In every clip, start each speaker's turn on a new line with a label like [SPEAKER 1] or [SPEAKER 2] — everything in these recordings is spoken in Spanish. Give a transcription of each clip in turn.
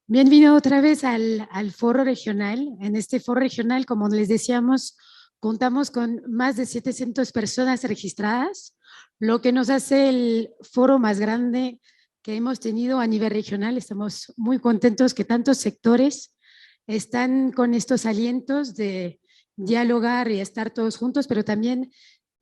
[SPEAKER 1] Bienvenido otra vez al foro regional. En este foro regional, como les decíamos, contamos con más de 700 personas registradas, lo que nos hace el foro más grande que hemos tenido a nivel regional. Estamos muy contentos que tantos sectores están con estos alientos de dialogar y estar todos juntos, pero también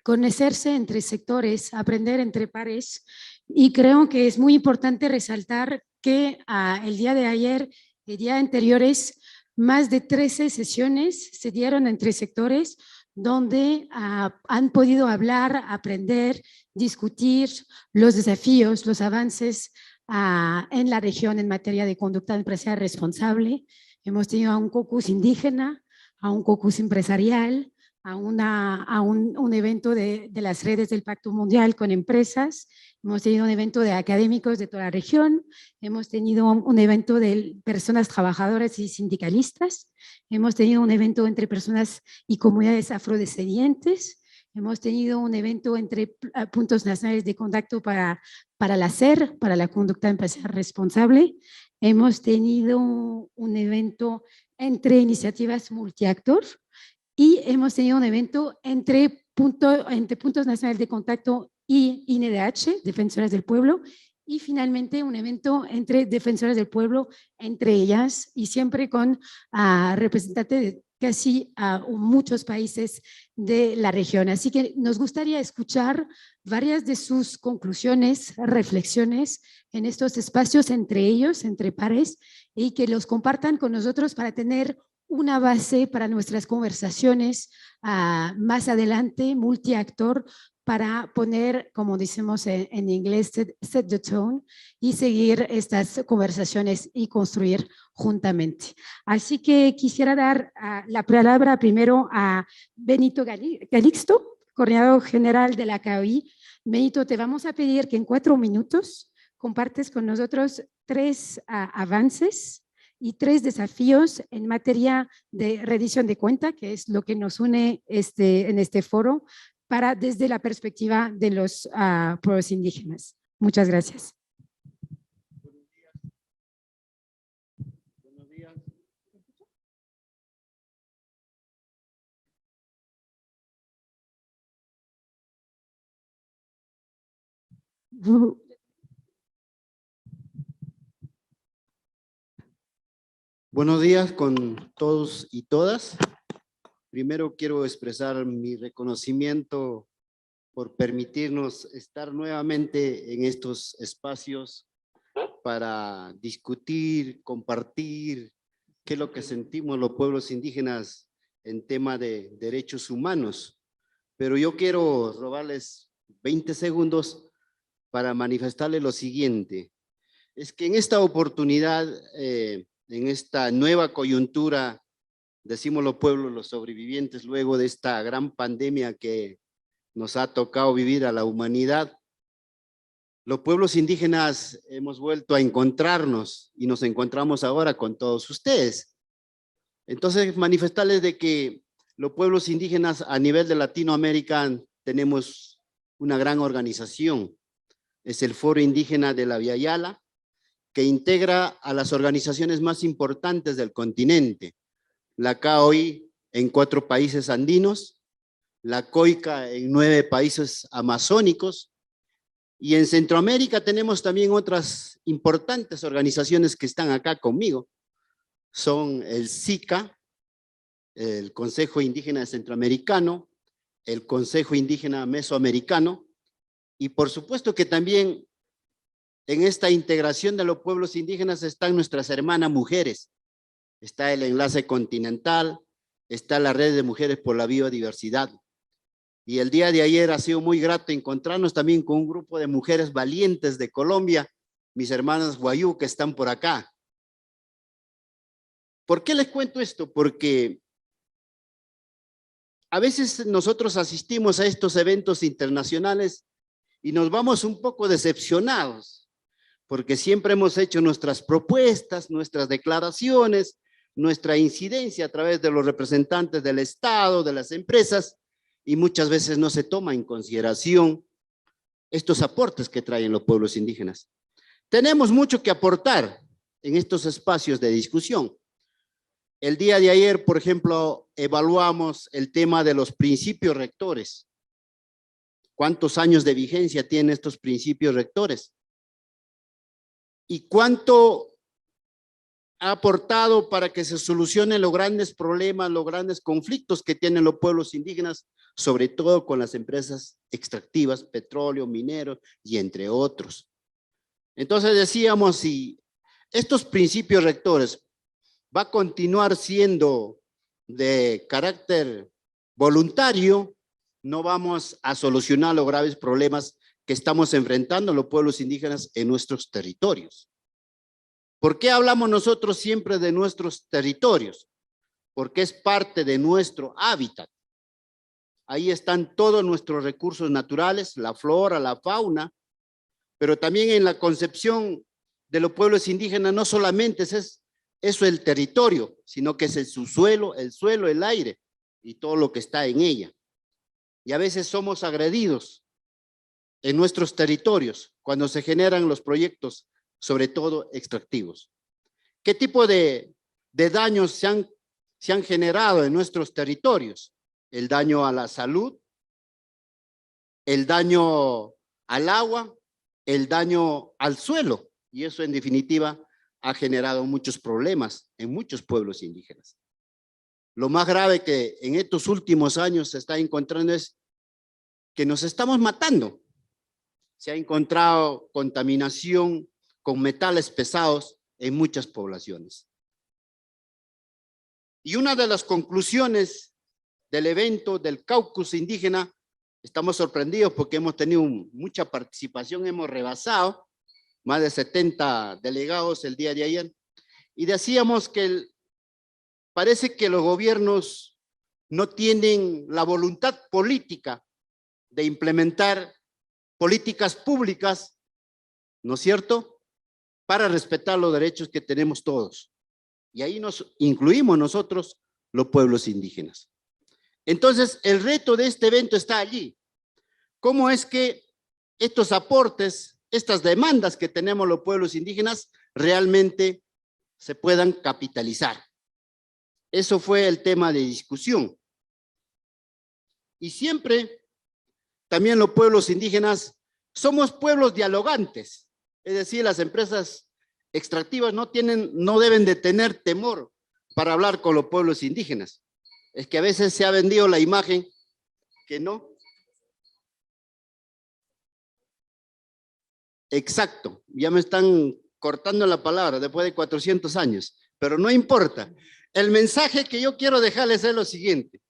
[SPEAKER 1] conocerse entre sectores, aprender entre pares. Y creo que es muy importante resaltar que el día de ayer, el día anteriores, más de 13 sesiones se dieron entre sectores donde han podido hablar, aprender, discutir los desafíos, los avances en la región en materia de conducta empresarial responsable. Hemos tenido a un caucus indígena, a un caucus empresarial, a un evento de las redes del Pacto Mundial con empresas. Hemos tenido un evento de académicos de toda la región, hemos tenido un evento de personas trabajadoras y sindicalistas, hemos tenido un evento entre personas y comunidades afrodescendientes, hemos tenido un evento entre puntos nacionales de contacto para la SER, para la conducta empresarial responsable, hemos tenido un evento entre iniciativas multiactor, y hemos tenido un evento entre puntos nacionales de contacto y INDH, Defensoras del Pueblo, y finalmente un evento entre defensoras del pueblo, entre ellas, y siempre con representantes de casi muchos países de la región. Así que nos gustaría escuchar varias de sus conclusiones, reflexiones en estos espacios entre ellos, entre pares, y que los compartan con nosotros para tener una base para nuestras conversaciones más adelante, multiactor, para poner, como decimos en inglés, set the tone y seguir estas conversaciones y construir juntamente. Así que quisiera dar la palabra primero a Benito Calixto, coordinador general de la CAOI. Benito, te vamos a pedir que en 4 minutos compartes con nosotros 3 avances y 3 desafíos en materia de rendición de cuenta, que es lo que nos une en este foro, para desde la perspectiva de los pueblos indígenas. Muchas gracias.
[SPEAKER 2] Buenos días. Buenos días con todos y todas. Primero quiero expresar mi reconocimiento por permitirnos estar nuevamente en estos espacios para discutir, compartir qué es lo que sentimos los pueblos indígenas en tema de derechos humanos. Pero yo quiero robarles 20 segundos para manifestarles lo siguiente. Es que en esta oportunidad, en esta nueva coyuntura, decimos los pueblos, los sobrevivientes, luego de esta gran pandemia que nos ha tocado vivir a la humanidad, los pueblos indígenas hemos vuelto a encontrarnos y nos encontramos ahora con todos ustedes. Entonces, manifestarles de que los pueblos indígenas a nivel de Latinoamérica tenemos una gran organización. Es el Foro Indígena de la Via Yala, que integra a las organizaciones más importantes del continente. La CAOI en 4 países andinos, la COICA en 9 países amazónicos, y en Centroamérica tenemos también otras importantes organizaciones que están acá conmigo. Son el SICA, el Consejo Indígena Centroamericano, el Consejo Indígena Mesoamericano, y por supuesto que también en esta integración de los pueblos indígenas están nuestras hermanas mujeres. Está el Enlace Continental, está la Red de Mujeres por la Biodiversidad. Y el día de ayer ha sido muy grato encontrarnos también con un grupo de mujeres valientes de Colombia, mis hermanas Guayú, que están por acá. ¿Por qué les cuento esto? Porque a veces nosotros asistimos a estos eventos internacionales y nos vamos un poco decepcionados, porque siempre hemos hecho nuestras propuestas, nuestras declaraciones, nuestra incidencia a través de los representantes del Estado, de las empresas, y muchas veces no se toma en consideración estos aportes que traen los pueblos indígenas. Tenemos mucho que aportar, en estos espacios de discusión. El día de ayer, por ejemplo, evaluamos el tema de los principios rectores. ¿Cuántos años de vigencia tienen estos principios rectores? ¿Y cuánto ha aportado para que se solucionen los grandes problemas, los grandes conflictos que tienen los pueblos indígenas, sobre todo con las empresas extractivas, petróleo, minero y entre otros? Entonces decíamos, si estos principios rectores va a continuar siendo de carácter voluntario, no vamos a solucionar los graves problemas que estamos enfrentando los pueblos indígenas en nuestros territorios. ¿Por qué hablamos nosotros siempre de nuestros territorios? Porque es parte de nuestro hábitat. Ahí están todos nuestros recursos naturales, la flora, la fauna, pero también en la concepción de los pueblos indígenas no solamente es eso el territorio, sino que es el subsuelo, el suelo, el aire y todo lo que está en ella. Y a veces somos agredidos en nuestros territorios cuando se generan los proyectos, sobre todo extractivos. ¿Qué tipo de daños se han generado en nuestros territorios? El daño a la salud, el daño al agua, el daño al suelo, y eso en definitiva ha generado muchos problemas en muchos pueblos indígenas. Lo más grave que en estos últimos años se está encontrando es que nos estamos matando. Se ha encontrado contaminación con metales pesados en muchas poblaciones. Y una de las conclusiones del evento del caucus indígena, estamos sorprendidos porque hemos tenido mucha participación, hemos rebasado más de 70 delegados el día de ayer, y decíamos que parece que los gobiernos no tienen la voluntad política de implementar políticas públicas, ¿no es cierto?, para respetar los derechos que tenemos todos. Y ahí nos incluimos nosotros, los pueblos indígenas. Entonces, el reto de este evento está allí. ¿Cómo es que estos aportes, estas demandas que tenemos los pueblos indígenas, realmente se puedan capitalizar? Eso fue el tema de discusión. Y siempre, también los pueblos indígenas, somos pueblos dialogantes. Es decir, las empresas extractivas no deben de tener temor para hablar con los pueblos indígenas. Es que a veces se ha vendido la imagen que no. Exacto, ya me están cortando la palabra después de 400 años, pero no importa. El mensaje que yo quiero dejarles es lo siguiente.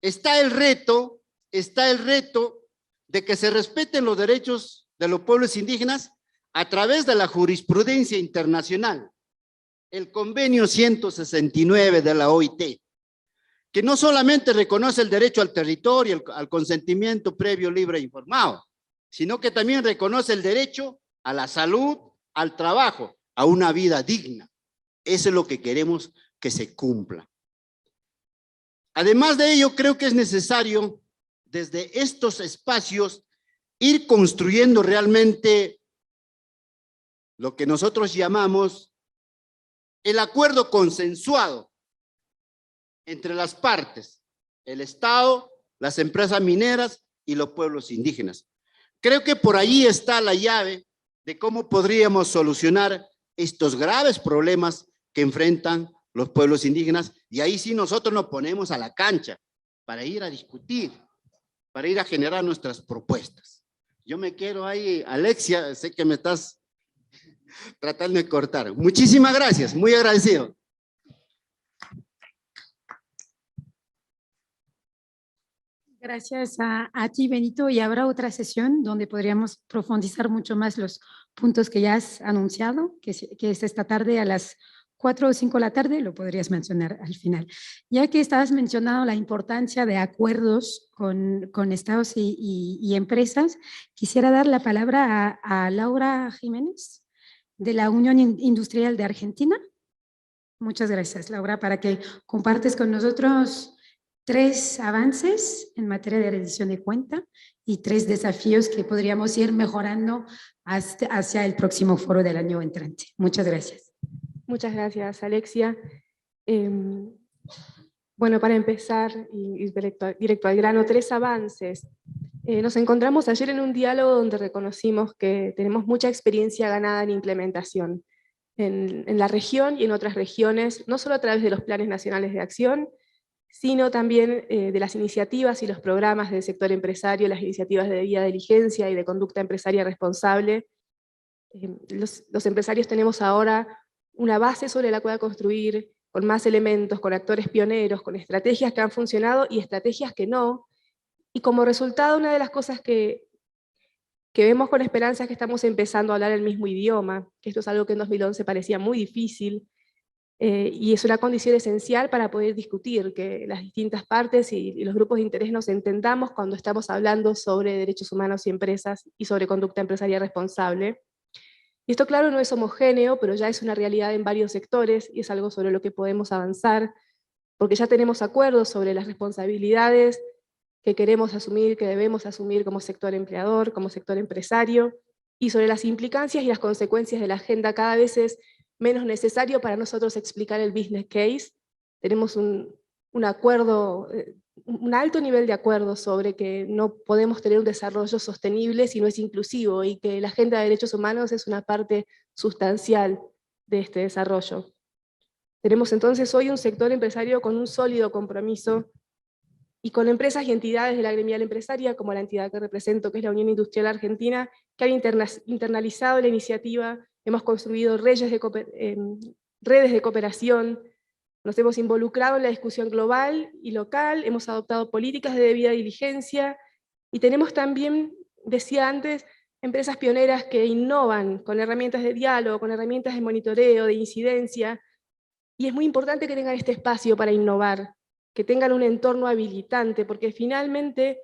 [SPEAKER 2] Está el reto de que se respeten los derechos de los pueblos indígenas a través de la jurisprudencia internacional. El convenio 169 de la OIT, que no solamente reconoce el derecho al territorio, al consentimiento previo, libre e informado, sino que también reconoce el derecho a la salud, al trabajo, a una vida digna. Eso es lo que queremos que se cumpla. Además de ello, creo que es necesario, desde estos espacios, ir construyendo realmente lo que nosotros llamamos el acuerdo consensuado entre las partes, el Estado, las empresas mineras y los pueblos indígenas. Creo que por ahí está la llave de cómo podríamos solucionar estos graves problemas que enfrentan los pueblos indígenas, y ahí sí nosotros nos ponemos a la cancha para ir a discutir, para ir a generar nuestras propuestas. Yo me quiero ahí, Alexia, sé que me estás tratando de cortar. Muchísimas gracias, muy agradecido.
[SPEAKER 1] Gracias a ti, Benito, y habrá otra sesión donde podríamos profundizar mucho más los puntos que ya has anunciado, que es esta tarde a las 4 o 5 de la tarde, lo podrías mencionar al final. Ya que estabas mencionando la importancia de acuerdos con estados y empresas, quisiera dar la palabra a Laura Jiménez, de la Unión Industrial de Argentina. Muchas gracias, Laura, para que compartes con nosotros 3 avances en materia de rendición de cuenta y 3 desafíos que podríamos ir mejorando hacia el próximo foro del año entrante. Muchas gracias.
[SPEAKER 3] Muchas gracias, Alexia. Bueno, para empezar, y directo al grano, 3 avances. Nos encontramos ayer en un diálogo donde reconocimos que tenemos mucha experiencia ganada en implementación en la región y en otras regiones, no solo a través de los planes nacionales de acción, sino también de las iniciativas y los programas del sector empresario, las iniciativas de debida diligencia y de conducta empresaria responsable. Los empresarios tenemos ahora una base sobre la cual construir, con más elementos, con actores pioneros, con estrategias que han funcionado y estrategias que no. Y como resultado, una de las cosas que vemos con esperanza es que estamos empezando a hablar el mismo idioma, que esto es algo que en 2011 parecía muy difícil, y es una condición esencial para poder discutir, que las distintas partes y los grupos de interés nos entendamos cuando estamos hablando sobre derechos humanos y empresas y sobre conducta empresaria responsable. Y esto, claro, no es homogéneo, pero ya es una realidad en varios sectores y es algo sobre lo que podemos avanzar, porque ya tenemos acuerdos sobre las responsabilidades que queremos asumir, que debemos asumir como sector empleador, como sector empresario, y sobre las implicancias y las consecuencias de la agenda. Cada vez es menos necesario para nosotros explicar el business case. Tenemos un acuerdo, un alto nivel de acuerdo sobre que no podemos tener un desarrollo sostenible si no es inclusivo, y que la agenda de derechos humanos es una parte sustancial de este desarrollo. Tenemos entonces hoy un sector empresario con un sólido compromiso y con empresas y entidades de la gremial empresaria, como la entidad que represento, que es la Unión Industrial Argentina, que han internalizado la iniciativa. Hemos construido redes de cooperación, nos hemos involucrado en la discusión global y local, hemos adoptado políticas de debida diligencia, y tenemos también, decía antes, empresas pioneras que innovan con herramientas de diálogo, con herramientas de monitoreo, de incidencia, y es muy importante que tengan este espacio para innovar, que tengan un entorno habilitante, porque finalmente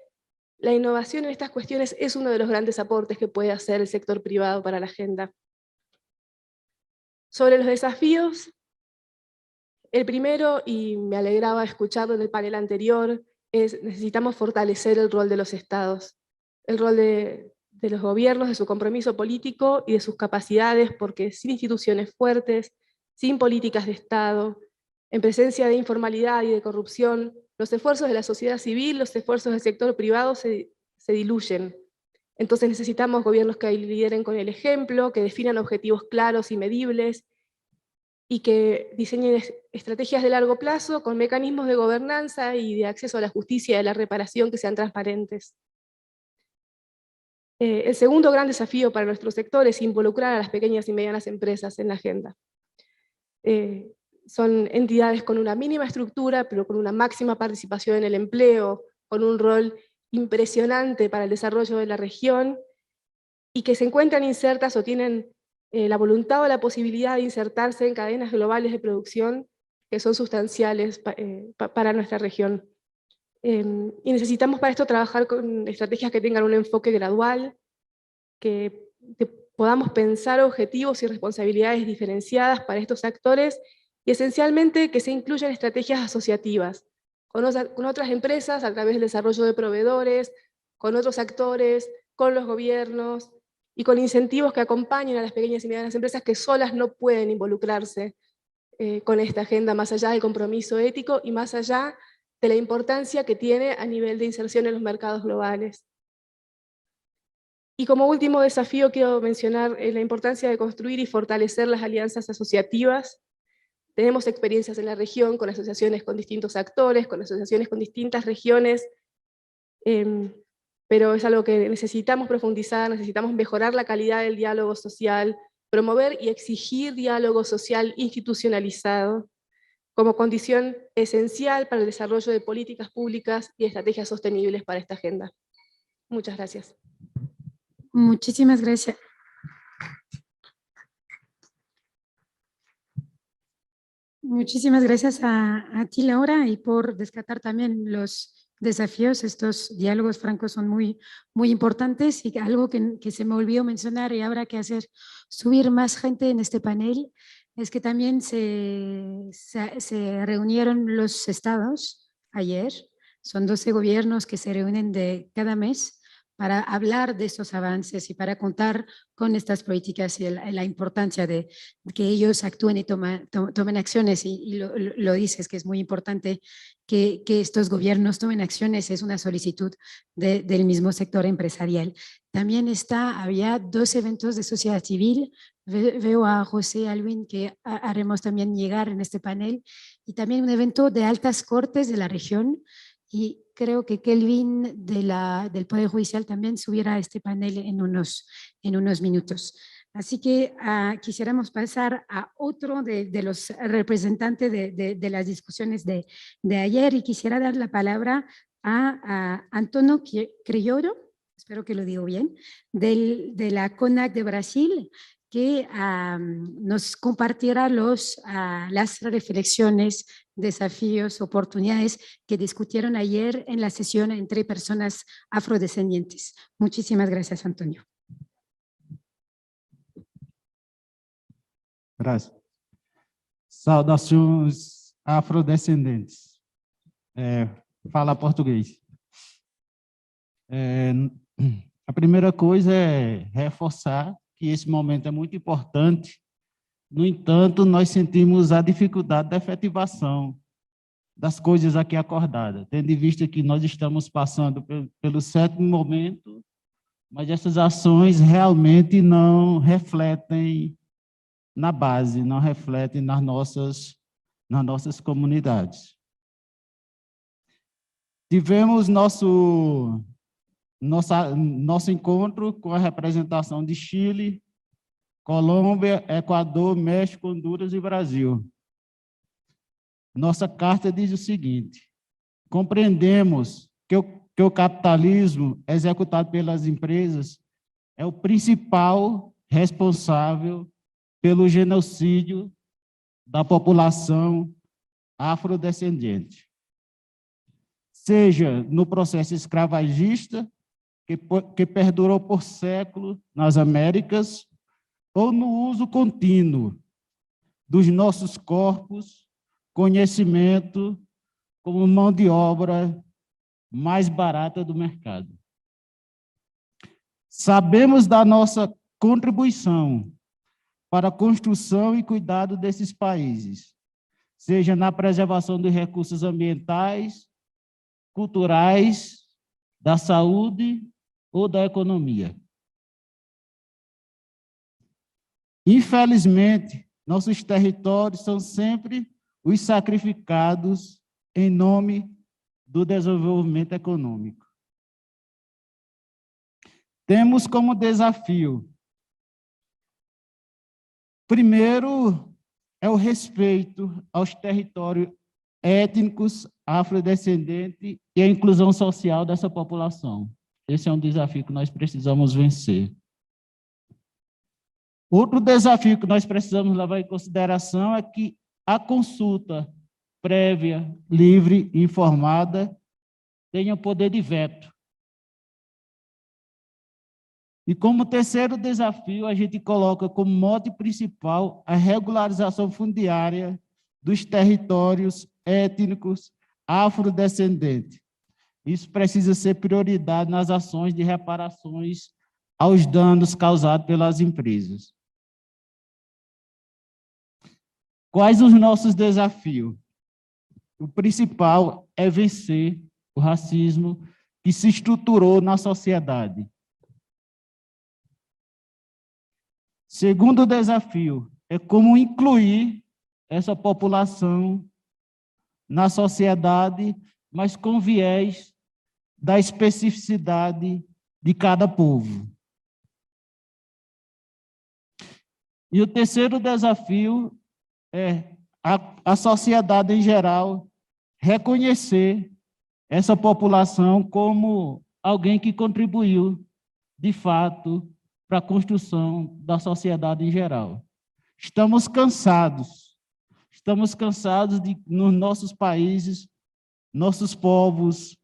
[SPEAKER 3] la innovación en estas cuestiones es uno de los grandes aportes que puede hacer el sector privado para la agenda. Sobre los desafíos, el primero, y me alegraba escucharlo en el panel anterior, es necesitamos fortalecer el rol de los estados, el rol de los gobiernos, de su compromiso político y de sus capacidades, porque sin instituciones fuertes, sin políticas de Estado, en presencia de informalidad y de corrupción, los esfuerzos de la sociedad civil, los esfuerzos del sector privado se diluyen. Entonces necesitamos gobiernos que lideren con el ejemplo, que definan objetivos claros y medibles, y que diseñen estrategias de largo plazo con mecanismos de gobernanza y de acceso a la justicia y a la reparación que sean transparentes. El segundo gran desafío para nuestro sector es involucrar a las pequeñas y medianas empresas en la agenda. Son entidades con una mínima estructura, pero con una máxima participación en el empleo, con un rol impresionante para el desarrollo de la región, y que se encuentran insertas o tienen la voluntad o la posibilidad de insertarse en cadenas globales de producción que son sustanciales para nuestra región. Y necesitamos para esto trabajar con estrategias que tengan un enfoque gradual, que podamos pensar objetivos y responsabilidades diferenciadas para estos actores, y esencialmente que se incluyan estrategias asociativas con otras empresas a través del desarrollo de proveedores, con otros actores, con los gobiernos, y con incentivos que acompañen a las pequeñas y medianas empresas que solas no pueden involucrarse con esta agenda, más allá del compromiso ético y más allá de la importancia que tiene a nivel de inserción en los mercados globales. Y como último desafío quiero mencionar la importancia de construir y fortalecer las alianzas asociativas. Tenemos experiencias en la región con asociaciones con distintos actores, con asociaciones con distintas regiones, pero es algo que necesitamos profundizar, necesitamos mejorar la calidad del diálogo social, promover y exigir diálogo social institucionalizado como condición esencial para el desarrollo de políticas públicas y estrategias sostenibles para esta agenda. Muchas gracias.
[SPEAKER 1] Muchísimas gracias. Muchísimas gracias a ti, Laura, y por descartar también los desafíos. Estos diálogos francos son muy importantes, y algo que se me olvidó mencionar y habrá que hacer subir más gente en este panel es que también se reunieron los estados ayer. Son 12 gobiernos que se reúnen de cada mes para hablar de esos avances y para contar con estas políticas y la importancia de que ellos actúen y tomen acciones. Y lo dices, que es muy importante que estos gobiernos tomen acciones, es una solicitud del mismo sector empresarial. También había 2 eventos de sociedad civil. Veo a José Alvin que haremos también llegar en este panel, y también un evento de altas cortes de la región, y creo que Kelvin del Poder Judicial también subiera a este panel en unos minutos. Así que quisiéramos pasar a otro de los representantes de las discusiones de ayer, y quisiera dar la palabra a Antonio Criollo, espero que lo digo bien, de la CONAC de Brasil, que nos compartirá las reflexiones, desafíos, oportunidades que discutieron ayer en la sesión entre personas afrodescendientes. Muchísimas gracias, Antonio.
[SPEAKER 4] Graças. Saudações afrodescendentes. Fala português. A primeira coisa é reforçar que esse momento é muito importante. No entanto, nós sentimos a dificuldade da efetivação das coisas aqui acordadas, tendo em vista que nós estamos passando pelo 7º momento, mas essas ações realmente não refletem na base, não refletem nas nossas comunidades. Tivemos nosso encontro com a representação de Chile, Colômbia, Equador, México, Honduras e Brasil. Nossa carta diz o seguinte: compreendemos que o capitalismo executado pelas empresas é o principal responsável pelo genocídio da população afrodescendente, seja no processo escravagista, que perdurou por séculos nas Américas, ou no uso contínuo dos nossos corpos, conhecimento, como mão de obra mais barata do mercado. Sabemos da nossa contribuição para a construção e cuidado desses países, seja na preservação dos recursos ambientais, culturais, da saúde ou da economia. Infelizmente, nossos territórios são sempre os sacrificados em nome do desenvolvimento econômico. Temos como desafio, primeiro, é o respeito aos territórios étnicos afrodescendentes e a inclusão social dessa população. Esse é um desafio que nós precisamos vencer. Outro desafio que nós precisamos levar em consideração é que a consulta prévia, livre e informada tenha poder de veto. E como terceiro desafio, a gente coloca como mote principal a regularização fundiária dos territórios étnicos afrodescendentes. Isso precisa ser prioridade nas ações de reparações aos danos causados pelas empresas. Quais os nossos desafios? O principal é vencer o racismo que se estruturou na sociedade. Segundo desafio é como incluir essa população na sociedade, mas com viés da especificidade de cada povo. E o terceiro desafio é a sociedade em geral reconhecer essa população como alguém que contribuiu, de fato, para a construção da sociedade em geral. Estamos cansados de, nos nossos países, nossos povos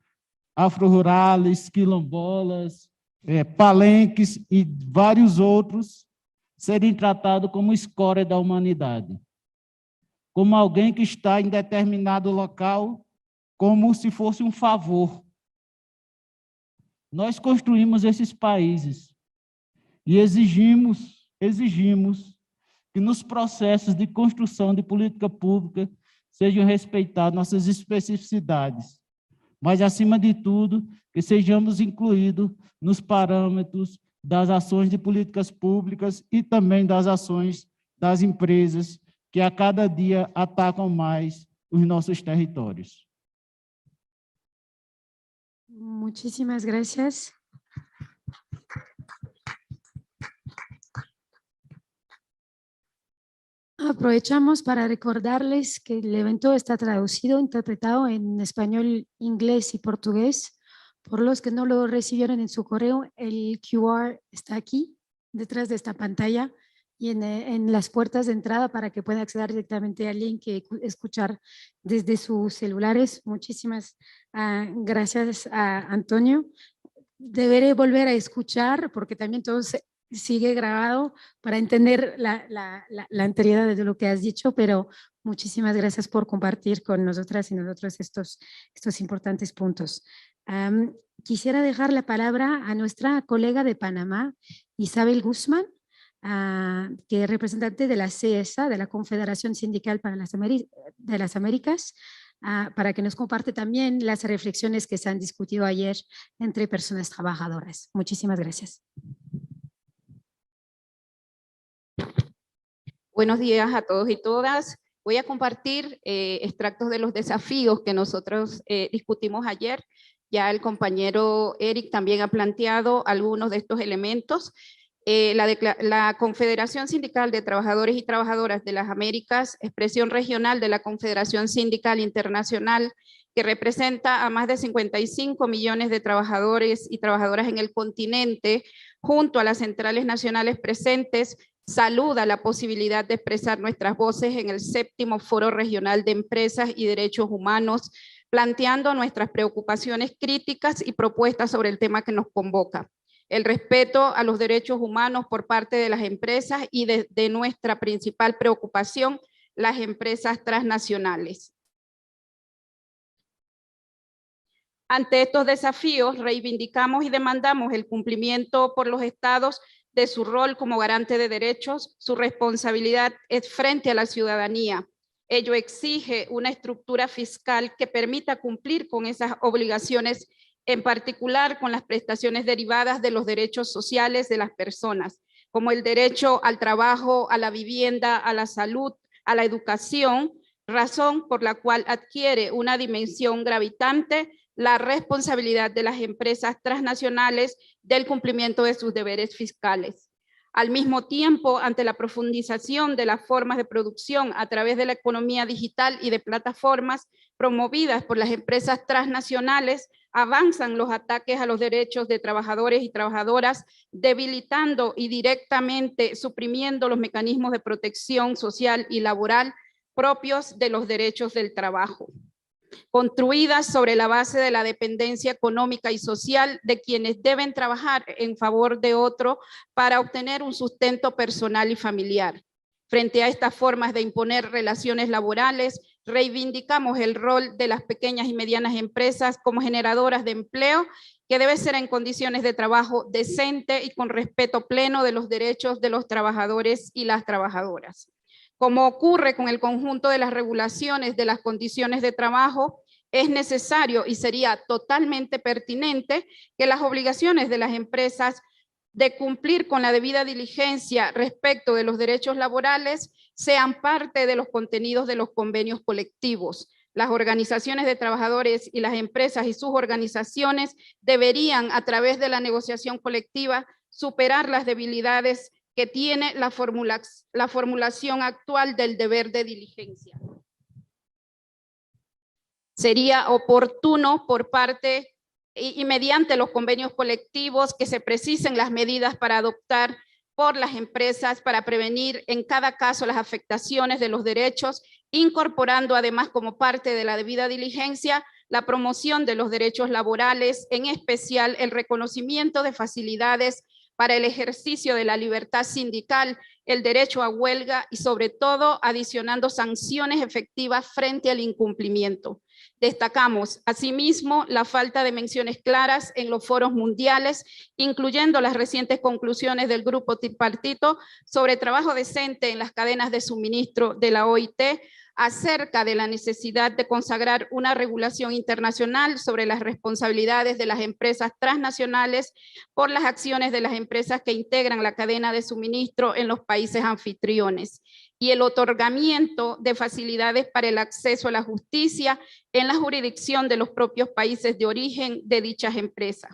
[SPEAKER 4] afro-rurales, quilombolas, palenques e vários outros serem tratados como escória da humanidade, como alguém que está em determinado local, como se fosse um favor. nós construímos esses países e exigimos que nos processos de construção de política pública sejam respeitadas nossas especificidades, mas, acima de tudo, que sejamos incluídos nos parâmetros das ações de políticas públicas e também das ações das empresas que a cada dia atacam mais os nossos territórios.
[SPEAKER 1] Muchísimas gracias. Aprovechamos para recordarles que el evento está traducido, interpretado en español, inglés y portugués. Por los que no lo recibieron en su correo, el QR está aquí, detrás de esta pantalla, y en las puertas de entrada para que puedan acceder directamente al link y escuchar desde sus celulares. Muchísimas gracias a Antonio. Deberé volver a escuchar porque también todo sigue grabado para entender la entereza de lo que has dicho, pero muchísimas gracias por compartir con nosotras y nosotros estos importantes puntos. Quisiera dejar la palabra a nuestra colega de Panamá, Isabel Guzmán, que es representante de la CESA, de la Confederación Sindical de las Américas, para que nos comparte también las reflexiones que se han discutido ayer entre personas trabajadoras. Muchísimas gracias.
[SPEAKER 5] Buenos días a todos y todas. Voy a compartir extractos de los desafíos que nosotros discutimos ayer. Ya el compañero Eric también ha planteado algunos de estos elementos. La Confederación Sindical de Trabajadores y Trabajadoras de las Américas, expresión regional de la Confederación Sindical Internacional, que representa a más de 55 millones de trabajadores y trabajadoras en el continente, junto a las centrales nacionales presentes, saluda la posibilidad de expresar nuestras voces en el 7º Foro Regional de Empresas y Derechos Humanos, planteando nuestras preocupaciones críticas y propuestas sobre el tema que nos convoca. El respeto a los derechos humanos por parte de las empresas y de nuestra principal preocupación, las empresas transnacionales. Ante estos desafíos, reivindicamos y demandamos el cumplimiento por los estados de su rol como garante de derechos. Su responsabilidad es frente a la ciudadanía. Ello exige una estructura fiscal que permita cumplir con esas obligaciones, en particular con las prestaciones derivadas de los derechos sociales de las personas, como el derecho al trabajo, a la vivienda, a la salud, a la educación, razón por la cual adquiere una dimensión gravitante la responsabilidad de las empresas transnacionales del cumplimiento de sus deberes fiscales. Al mismo tiempo, ante la profundización de las formas de producción a través de la economía digital y de plataformas promovidas por las empresas transnacionales, avanzan los ataques a los derechos de trabajadores y trabajadoras, debilitando y directamente suprimiendo los mecanismos de protección social y laboral propios de los derechos del trabajo, construidas sobre la base de la dependencia económica y social de quienes deben trabajar en favor de otro para obtener un sustento personal y familiar. Frente a estas formas de imponer relaciones laborales, reivindicamos el rol de las pequeñas y medianas empresas como generadoras de empleo, que debe ser en condiciones de trabajo decente y con respeto pleno de los derechos de los trabajadores y las trabajadoras. Como ocurre con el conjunto de las regulaciones de las condiciones de trabajo, es necesario y sería totalmente pertinente que las obligaciones de las empresas de cumplir con la debida diligencia respecto de los derechos laborales sean parte de los contenidos de los convenios colectivos. Las organizaciones de trabajadores y las empresas y sus organizaciones deberían, a través de la negociación colectiva, superar las debilidades que tiene la formulación actual del deber de diligencia. Sería oportuno por parte y mediante los convenios colectivos que se precisen las medidas para adoptar por las empresas para prevenir en cada caso las afectaciones de los derechos, incorporando además como parte de la debida diligencia la promoción de los derechos laborales, en especial el reconocimiento de facilidades para el ejercicio de la libertad sindical, el derecho a huelga y sobre todo adicionando sanciones efectivas frente al incumplimiento. Destacamos, asimismo, la falta de menciones claras en los foros mundiales, incluyendo las recientes conclusiones del grupo tripartito sobre trabajo decente en las cadenas de suministro de la OIT, acerca de la necesidad de consagrar una regulación internacional sobre las responsabilidades de las empresas transnacionales por las acciones de las empresas que integran la cadena de suministro en los países anfitriones, y el otorgamiento de facilidades para el acceso a la justicia en la jurisdicción de los propios países de origen de dichas empresas.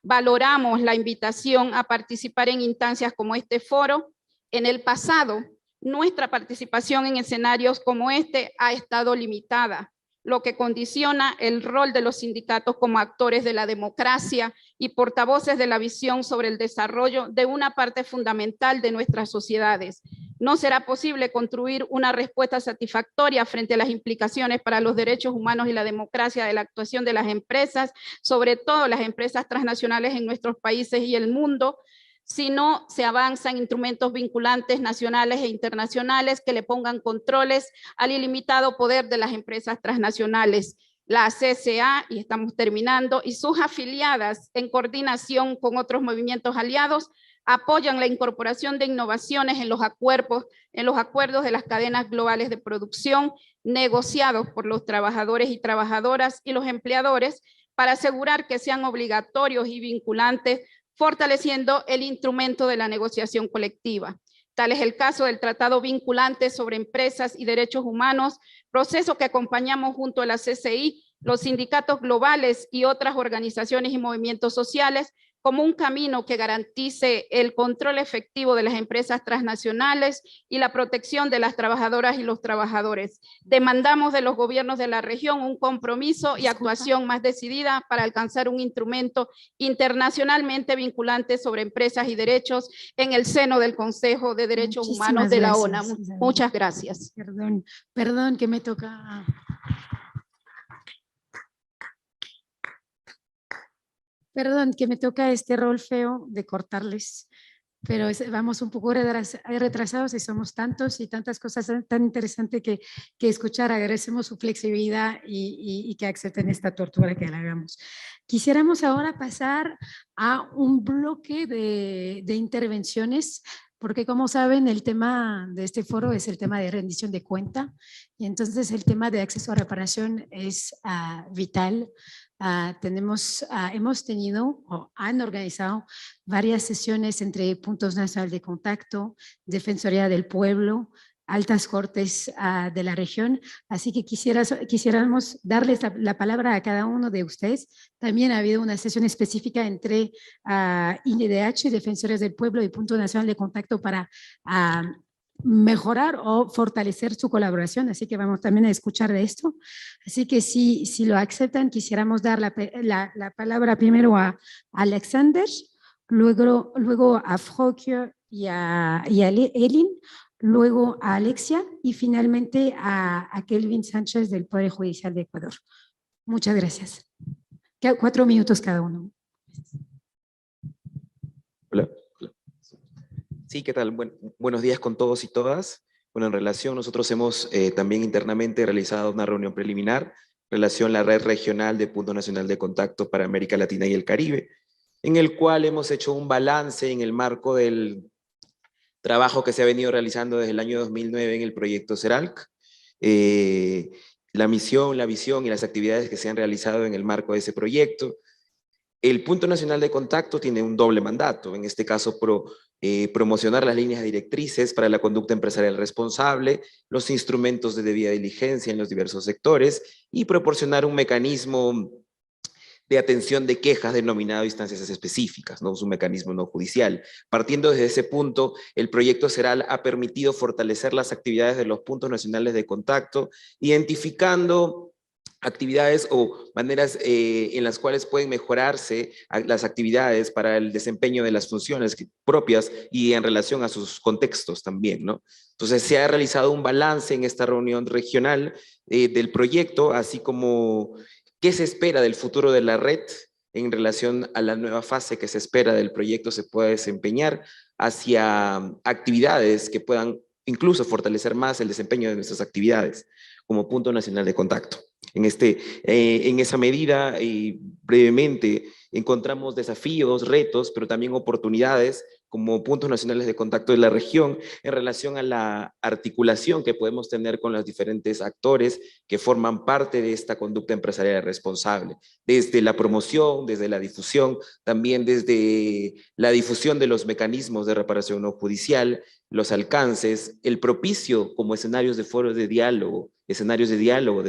[SPEAKER 5] Valoramos la invitación a participar en instancias como este foro. En el pasado, nuestra participación en escenarios como este ha estado limitada, lo que condiciona el rol de los sindicatos como actores de la democracia y portavoces de la visión sobre el desarrollo de una parte fundamental de nuestras sociedades. No será posible construir una respuesta satisfactoria frente a las implicaciones para los derechos humanos y la democracia de la actuación de las empresas, sobre todo las empresas transnacionales en nuestros países y el mundo, si no se avanzan instrumentos vinculantes nacionales e internacionales que le pongan controles al ilimitado poder de las empresas transnacionales. La CCA, y estamos terminando, y sus afiliadas, en coordinación con otros movimientos aliados, apoyan la incorporación de innovaciones en los acuerdos de las cadenas globales de producción negociados por los trabajadores y trabajadoras y los empleadores para asegurar que sean obligatorios y vinculantes, fortaleciendo el instrumento de la negociación colectiva. Tal es el caso del Tratado Vinculante sobre Empresas y Derechos Humanos, proceso que acompañamos junto a la CCI, los sindicatos globales y otras organizaciones y movimientos sociales, como un camino que garantice el control efectivo de las empresas transnacionales y la protección de las trabajadoras y los trabajadores. Demandamos de los gobiernos de la región un compromiso y actuación más decidida para alcanzar un instrumento internacionalmente vinculante sobre empresas y derechos en el seno del Consejo de Derechos Humanos de la ONU. Muchas gracias.
[SPEAKER 1] Perdón que me toca... Perdón, que me toca este rol feo de cortarles, pero vamos un poco retrasados y somos tantos y tantas cosas tan interesantes que escuchar. Agradecemos su flexibilidad y que acepten esta tortura que le hagamos. Quisiéramos ahora pasar a un bloque de intervenciones, porque como saben, el tema de este foro es el tema de rendición de cuenta, y entonces el tema de acceso a reparación es vital. Hemos tenido o han organizado varias sesiones entre puntos nacionales de contacto, Defensoría del Pueblo, altas cortes de la región, así que quisiéramos darles la palabra a cada uno de ustedes. También ha habido una sesión específica entre INDH, Defensores del Pueblo y Punto Nacional de Contacto para mejorar o fortalecer su colaboración, así que vamos también a escuchar de esto. Así que si lo aceptan, quisiéramos dar la palabra primero a Alexander, luego a Frauke y a Elin, luego a Alexia y finalmente a Kelvin Sánchez del Poder Judicial de Ecuador. Muchas gracias. 4 minutos cada uno.
[SPEAKER 6] Hola. Sí, ¿qué tal? Buenos días con todos y todas. Bueno, en relación, nosotros hemos también internamente realizado una reunión preliminar en relación a la red regional de Punto Nacional de Contacto para América Latina y el Caribe, en el cual hemos hecho un balance en el marco del trabajo que se ha venido realizando desde el año 2009 en el proyecto CERALC, la misión, la visión y las actividades que se han realizado en el marco de ese proyecto. El Punto Nacional de Contacto tiene un doble mandato, en este caso promocionar las líneas directrices para la conducta empresarial responsable, los instrumentos de debida diligencia en los diversos sectores y proporcionar un mecanismo de atención de quejas denominado instancias específicas, ¿no? Es un mecanismo no judicial. Partiendo desde ese punto, el proyecto CERAL ha permitido fortalecer las actividades de los puntos nacionales de contacto, identificando actividades o maneras en las cuales pueden mejorarse las actividades para el desempeño de las funciones propias y en relación a sus contextos también, ¿no? Entonces se ha realizado un balance en esta reunión regional del proyecto, así como qué se espera del futuro de la red en relación a la nueva fase que se espera del proyecto se pueda desempeñar hacia actividades que puedan incluso fortalecer más el desempeño de nuestras actividades como Punto Nacional de Contacto. En esa medida, brevemente, encontramos desafíos, retos, pero también oportunidades como puntos nacionales de contacto de la región en relación a la articulación que podemos tener con los diferentes actores que forman parte de esta conducta empresarial responsable, desde la promoción, desde la difusión, también desde la difusión de los mecanismos de reparación no judicial, los alcances, el propicio como escenarios de foros de diálogo, escenarios de diálogo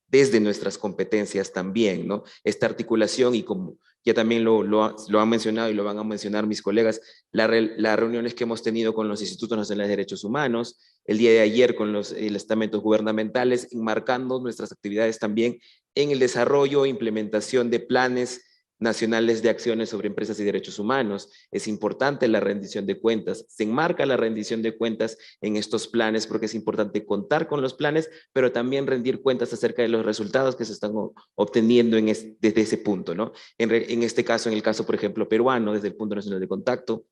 [SPEAKER 6] desde nuestras competencias también, ¿no? Esta articulación y como ya también lo han mencionado y lo van a mencionar mis colegas, las reuniones que hemos tenido con los Institutos Nacionales de Derechos Humanos, el día de ayer con los estamentos gubernamentales, enmarcando nuestras actividades también en el desarrollo e implementación de planes nacionales de acciones sobre empresas y derechos humanos. Es importante la rendición de cuentas, se enmarca la rendición de cuentas en estos planes porque es importante contar con los planes, pero también rendir cuentas acerca de los resultados que se están obteniendo desde ese punto, ¿no? En este caso, en el caso, por ejemplo, peruano, desde el Punto Nacional de Contacto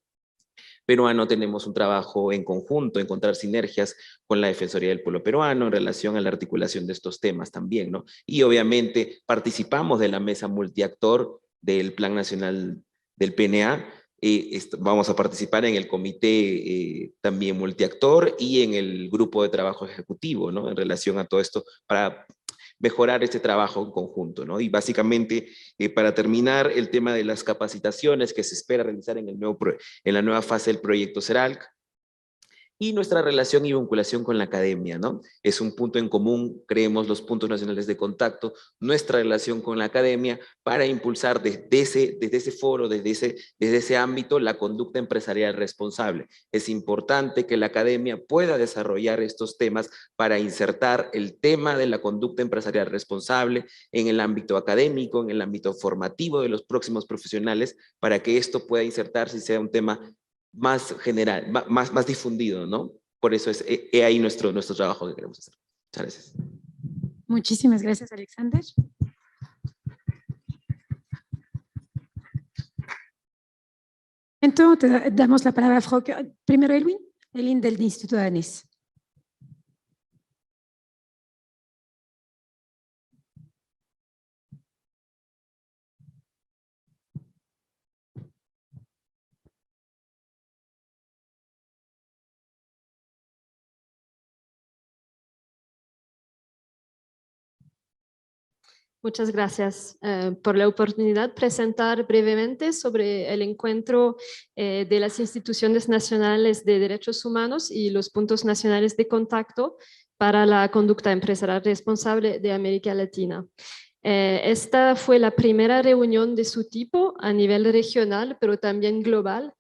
[SPEAKER 6] peruano, tenemos un trabajo en conjunto, encontrar sinergias con la Defensoría del Pueblo Peruano en relación a la articulación de estos temas también, ¿no? Y obviamente participamos de la mesa multiactor del Plan Nacional del PNA, vamos a participar en el comité también multiactor y en el grupo de trabajo ejecutivo, ¿no? En relación a todo esto para mejorar este trabajo en conjunto, ¿no? Y básicamente, para terminar, el tema de las capacitaciones que se espera realizar en la nueva fase del proyecto CERALC, y nuestra relación y vinculación con la academia, ¿no? Es un punto en común, creemos, los puntos nacionales de contacto, nuestra relación con la academia para impulsar desde ese foro, desde ese ámbito, la conducta empresarial responsable. Es importante que la academia pueda desarrollar estos temas para insertar el tema de la conducta empresarial responsable en el ámbito académico, en el ámbito formativo de los próximos profesionales, para que esto pueda insertarse y sea un tema más general, más difundido, ¿no? Por eso es ahí nuestro trabajo que queremos hacer. Muchas gracias.
[SPEAKER 1] Muchísimas gracias, Alexander. Entonces, te damos la palabra a Frau. Primero, Elwin del Instituto Danés.
[SPEAKER 7] Muchas gracias por la oportunidad de presentar brevemente sobre el encuentro de las instituciones nacionales de derechos humanos y los puntos nacionales de contacto para la conducta empresarial responsable de América Latina. Esta fue la primera reunión de su tipo a nivel regional, pero también global,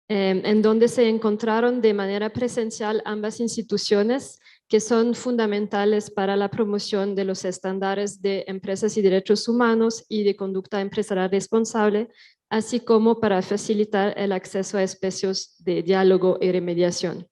[SPEAKER 7] en donde se encontraron de manera presencial ambas instituciones que son fundamentales para la promoción de los estándares de empresas y derechos humanos y de conducta empresarial responsable, así como para facilitar el acceso a espacios de diálogo y remediación.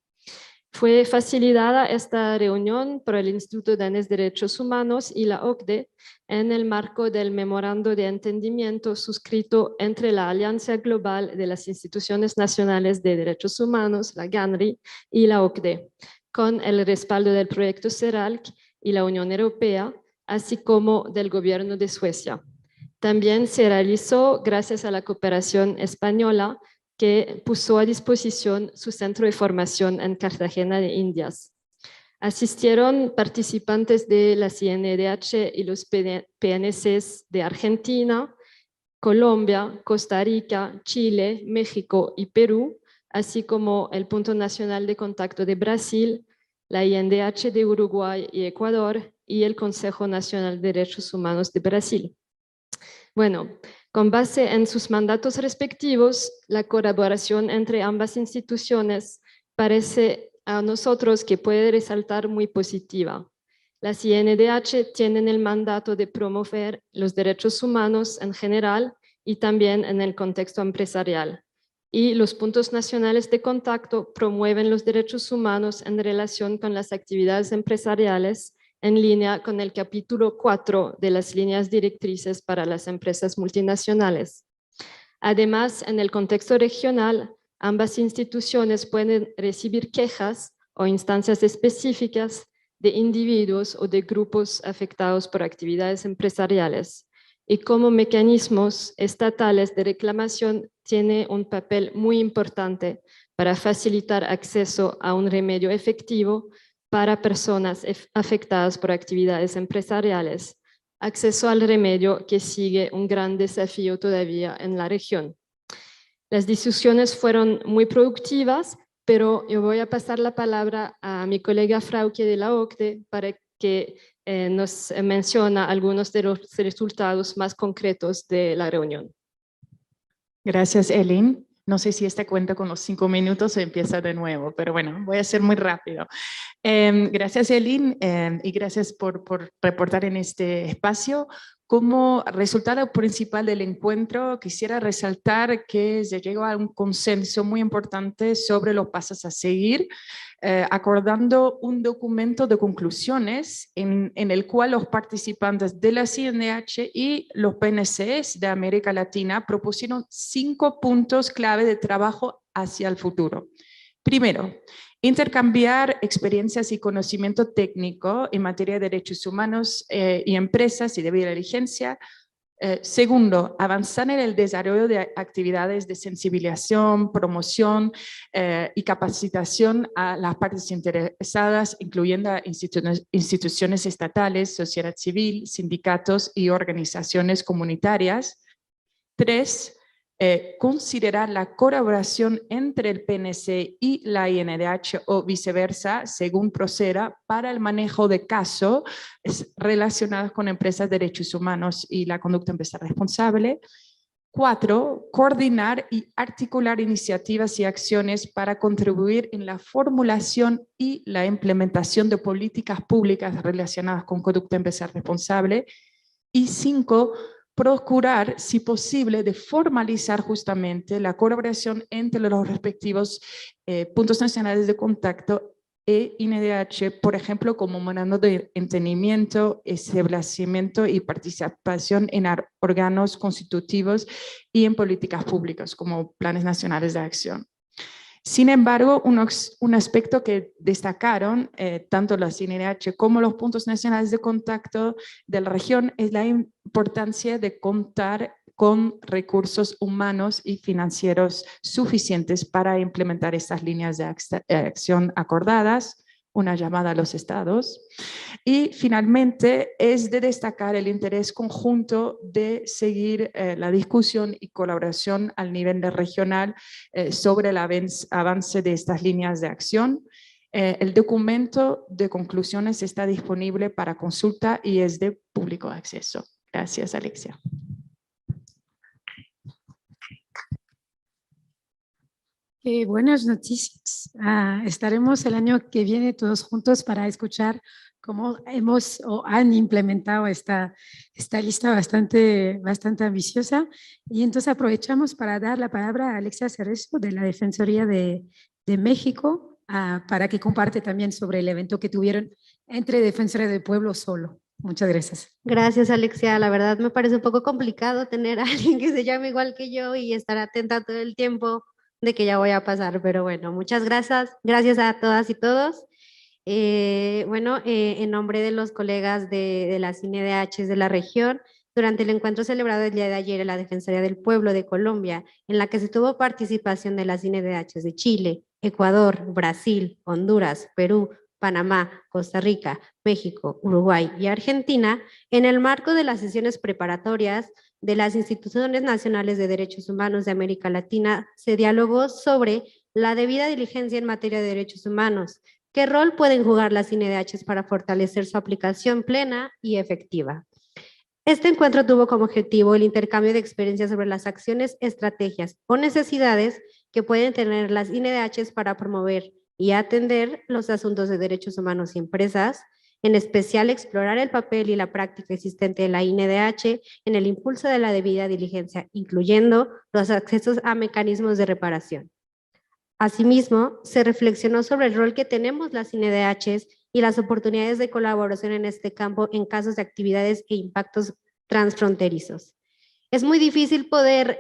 [SPEAKER 7] Fue facilitada esta reunión por el Instituto Danés de Derechos Humanos y la OCDE en el marco del memorando de entendimiento suscrito entre la Alianza Global de las Instituciones Nacionales de Derechos Humanos, la GANRI, y la OCDE, con el respaldo del proyecto CERALC y la Unión Europea, así como del gobierno de Suecia. También se realizó gracias a la cooperación española, que puso a disposición su centro de formación en Cartagena de Indias. Asistieron participantes de la CNDH y los PNCs de Argentina, Colombia, Costa Rica, Chile, México y Perú, así como el Punto Nacional de Contacto de Brasil, la INDH de Uruguay y Ecuador y el Consejo Nacional de Derechos Humanos de Brasil. Bueno, con base en sus mandatos respectivos, la colaboración entre ambas instituciones parece a nosotros que puede resaltar muy positiva. Las INDH tienen el mandato de promover los derechos humanos en general y también en el contexto empresarial. Y los puntos nacionales de contacto promueven los derechos humanos en relación con las actividades empresariales en línea con el capítulo 4 de las líneas directrices para las empresas multinacionales. Además, en el contexto regional, ambas instituciones pueden recibir quejas o instancias específicas de individuos o de grupos afectados por actividades empresariales, y como mecanismos estatales de reclamación tiene un papel muy importante para facilitar acceso a un remedio efectivo para personas afectadas por actividades empresariales, acceso al remedio que sigue un gran desafío todavía en la región. Las discusiones fueron muy productivas, pero yo voy a pasar la palabra a mi colega Frauke de la OCDE para que nos menciona algunos de los resultados más concretos de la reunión.
[SPEAKER 8] Gracias, Elin. No sé si esta cuenta con los 5 minutos o empieza de nuevo, pero bueno, voy a ser muy rápido. Gracias, Elin, y gracias por reportar en este espacio. Como resultado principal del encuentro, quisiera resaltar que se llegó a un consenso muy importante sobre los pasos a seguir, acordando un documento de conclusiones en el cual los participantes de la CNDH y los PNCs de América Latina propusieron 5 puntos clave de trabajo hacia el futuro. Primero, intercambiar experiencias y conocimiento técnico en materia de derechos humanos y empresas y debida diligencia. Segundo, avanzar en el desarrollo de actividades de sensibilización, promoción y capacitación a las partes interesadas, incluyendo a instituciones estatales, sociedad civil, sindicatos y organizaciones comunitarias. 3, considerar la colaboración entre el PNC y la INDH o viceversa, según proceda, para el manejo de casos relacionados con empresas de derechos humanos y la conducta empresarial responsable. 4, coordinar y articular iniciativas y acciones para contribuir en la formulación y la implementación de políticas públicas relacionadas con conducta empresarial responsable. Y 5, procurar, si posible, de formalizar justamente la colaboración entre los respectivos puntos nacionales de contacto e INDH, por ejemplo, como memorando de entendimiento, establecimiento y participación en órganos constitutivos y en políticas públicas, como planes nacionales de acción. Sin embargo, un aspecto que destacaron tanto la CNDH como los puntos nacionales de contacto de la región es la importancia de contar con recursos humanos y financieros suficientes para implementar estas líneas de acción acordadas, una llamada a los estados. Y finalmente es de destacar el interés conjunto de seguir la discusión y colaboración al nivel regional sobre el avance de estas líneas de acción. El documento de conclusiones está disponible para consulta y es de público acceso. Gracias, Alexia.
[SPEAKER 1] Qué buenas noticias. Estaremos el año que viene todos juntos para escuchar cómo hemos o han implementado esta lista bastante ambiciosa. Y entonces aprovechamos para dar la palabra a Alexia Cerezo de la Defensoría de México para que comparte también sobre el evento que tuvieron entre Defensores del Pueblo solo. Muchas gracias.
[SPEAKER 9] Gracias, Alexia. La verdad me parece un poco complicado tener a alguien que se llame igual que yo y estar atenta todo el tiempo de que ya voy a pasar, pero bueno, muchas gracias. Gracias a todas y todos. En nombre de los colegas de las CNDH de la región, durante el encuentro celebrado el día de ayer en la Defensoría del Pueblo de Colombia, en la que se tuvo participación de las CNDH de Chile, Ecuador, Brasil, Honduras, Perú, Panamá, Costa Rica, México, Uruguay y Argentina, en el marco de las sesiones preparatorias de las instituciones nacionales de derechos humanos de América Latina, se dialogó sobre la debida diligencia en materia de derechos humanos. ¿Qué rol pueden jugar las CNDH para fortalecer su aplicación plena y efectiva? Este encuentro tuvo como objetivo el intercambio de experiencias sobre las acciones, estrategias o necesidades que pueden tener las CNDH para promover y atender los asuntos de derechos humanos y empresas, en especial explorar el papel y la práctica existente de la INDH en el impulso de la debida diligencia, incluyendo los accesos a mecanismos de reparación. Asimismo, se reflexionó sobre el rol que tenemos las INDH y las oportunidades de colaboración en este campo en casos de actividades e impactos transfronterizos. Es muy difícil poder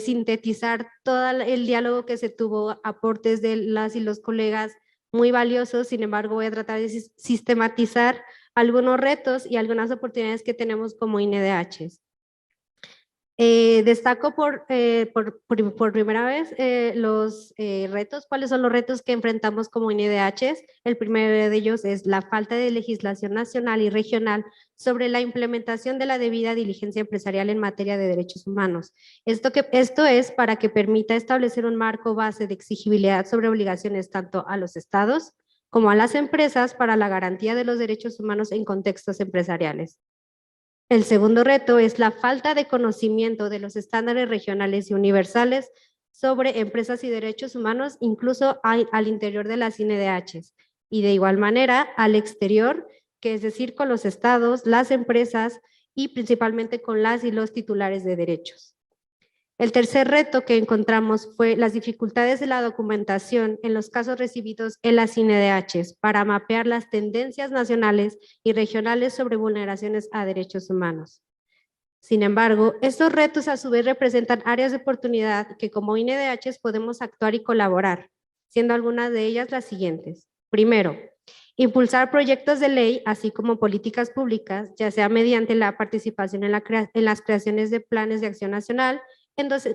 [SPEAKER 9] sintetizar todo el diálogo que se tuvo, aportes de las y los colegas muy valiosos. Sin embargo, voy a tratar de sistematizar algunos retos y algunas oportunidades que tenemos como INDHs. Destaco por primera vez los retos. ¿Cuáles son los retos que enfrentamos como INDHs? El primero de ellos es la falta de legislación nacional y regional sobre la implementación de la debida diligencia empresarial en materia de derechos humanos. Esto es para que permita establecer un marco base de exigibilidad sobre obligaciones tanto a los estados como a las empresas para la garantía de los derechos humanos en contextos empresariales. El segundo reto es la falta de conocimiento de los estándares regionales y universales sobre empresas y derechos humanos, incluso al interior de las INDHs, y de igual manera al exterior, que es decir, con los estados, las empresas y principalmente con las y los titulares de derechos. El tercer reto que encontramos fue las dificultades de la documentación en los casos recibidos en las INDHs para mapear las tendencias nacionales y regionales sobre vulneraciones a derechos humanos. Sin embargo, estos retos a su vez representan áreas de oportunidad que como INDHs podemos actuar y colaborar, siendo algunas de ellas las siguientes. Primero, impulsar proyectos de ley, así como políticas públicas, ya sea mediante la participación en las creaciones de planes de acción nacional,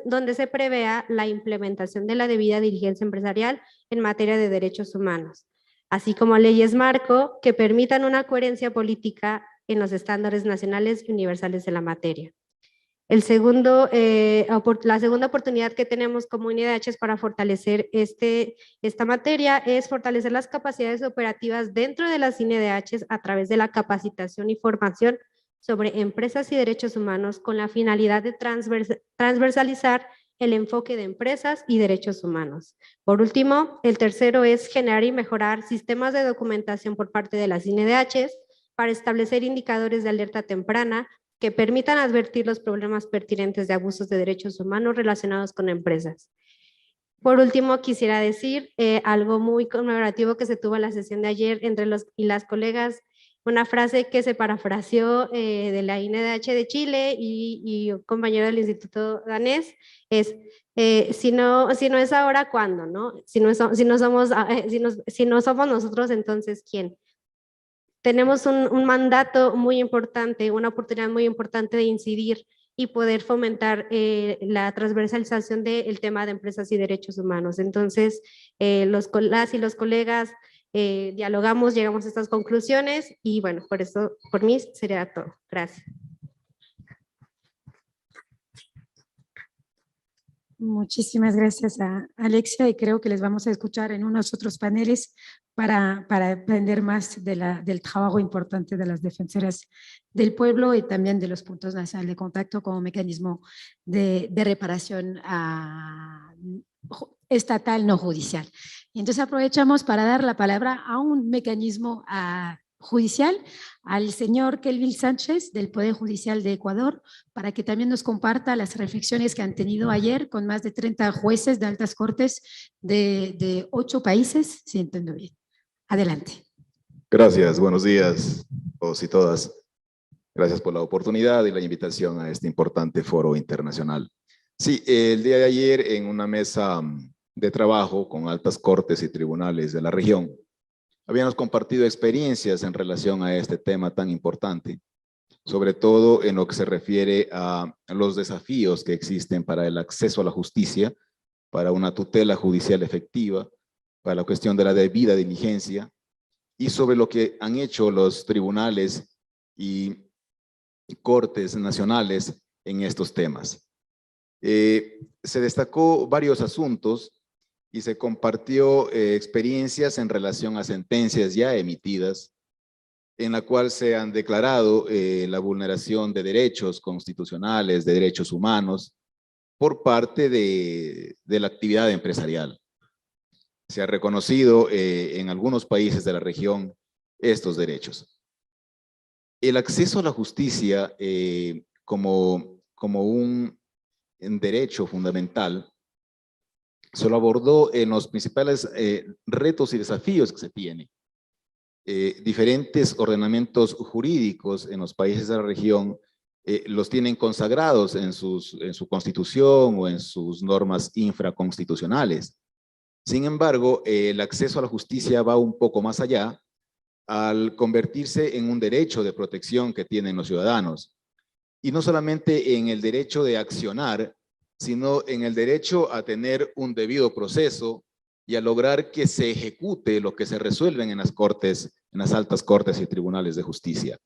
[SPEAKER 9] donde se prevea la implementación de la debida diligencia empresarial en materia de derechos humanos, así como leyes marco que permitan una coherencia política en los estándares nacionales y universales de la materia. La segunda oportunidad que tenemos como INDHs para fortalecer esta materia es fortalecer las capacidades operativas dentro de las INDHs a través de la capacitación y formación sobre empresas y derechos humanos con la finalidad de transversalizar el enfoque de empresas y derechos humanos. Por último, el tercero es generar y mejorar sistemas de documentación por parte de las INDHs para establecer indicadores de alerta temprana que permitan advertir los problemas pertinentes de abusos de derechos humanos relacionados con empresas. Por último, quisiera decir algo muy conmemorativo que se tuvo en la sesión de ayer entre los y las colegas. Una frase que se parafraseó de la INDH de Chile y un compañero del Instituto Danés es, si no es ahora, ¿cuándo? ¿No? Si no somos nosotros, entonces, ¿quién? Tenemos un mandato muy importante, una oportunidad muy importante de incidir y poder fomentar la transversalización del tema de empresas y derechos humanos. Entonces, las y los colegas dialogamos, llegamos a estas conclusiones y bueno, por mí sería todo. Gracias.
[SPEAKER 1] Muchísimas gracias a Alexia y creo que les vamos a escuchar en unos otros paneles para aprender más del trabajo importante de las defensoras del pueblo y también de los puntos nacionales de contacto como mecanismo de reparación estatal no judicial. Y entonces aprovechamos para dar la palabra a un mecanismo judicial, al señor Kelvin Sánchez del Poder Judicial de Ecuador, para que también nos comparta las reflexiones que han tenido ayer con más de 30 jueces de altas cortes de 8 países, si entiendo bien. Adelante.
[SPEAKER 10] Gracias, buenos días a todos y todas. Gracias por la oportunidad y la invitación a este importante foro internacional. Sí, el día de ayer en una mesa de trabajo con altas cortes y tribunales de la región, habíamos compartido experiencias en relación a este tema tan importante, sobre todo en lo que se refiere a los desafíos que existen para el acceso a la justicia, para una tutela judicial efectiva, para la cuestión de la debida diligencia y sobre lo que han hecho los tribunales y cortes nacionales en estos temas. Se destacó varios asuntos y se compartió experiencias en relación a sentencias ya emitidas, en la cual se han declarado la vulneración de derechos constitucionales, de derechos humanos, por parte de la actividad empresarial. Se ha reconocido en algunos países de la región estos derechos. El acceso a la justicia como un derecho fundamental se lo abordó en los principales retos y desafíos que se tienen. Diferentes ordenamientos jurídicos en los países de la región los tienen consagrados en su constitución o en sus normas infraconstitucionales. Sin embargo, el acceso a la justicia va un poco más allá al convertirse en un derecho de protección que tienen los ciudadanos. Y no solamente en el derecho de accionar, sino en el derecho a tener un debido proceso y a lograr que se ejecute lo que se resuelven en las cortes, en las altas cortes y tribunales de justicia.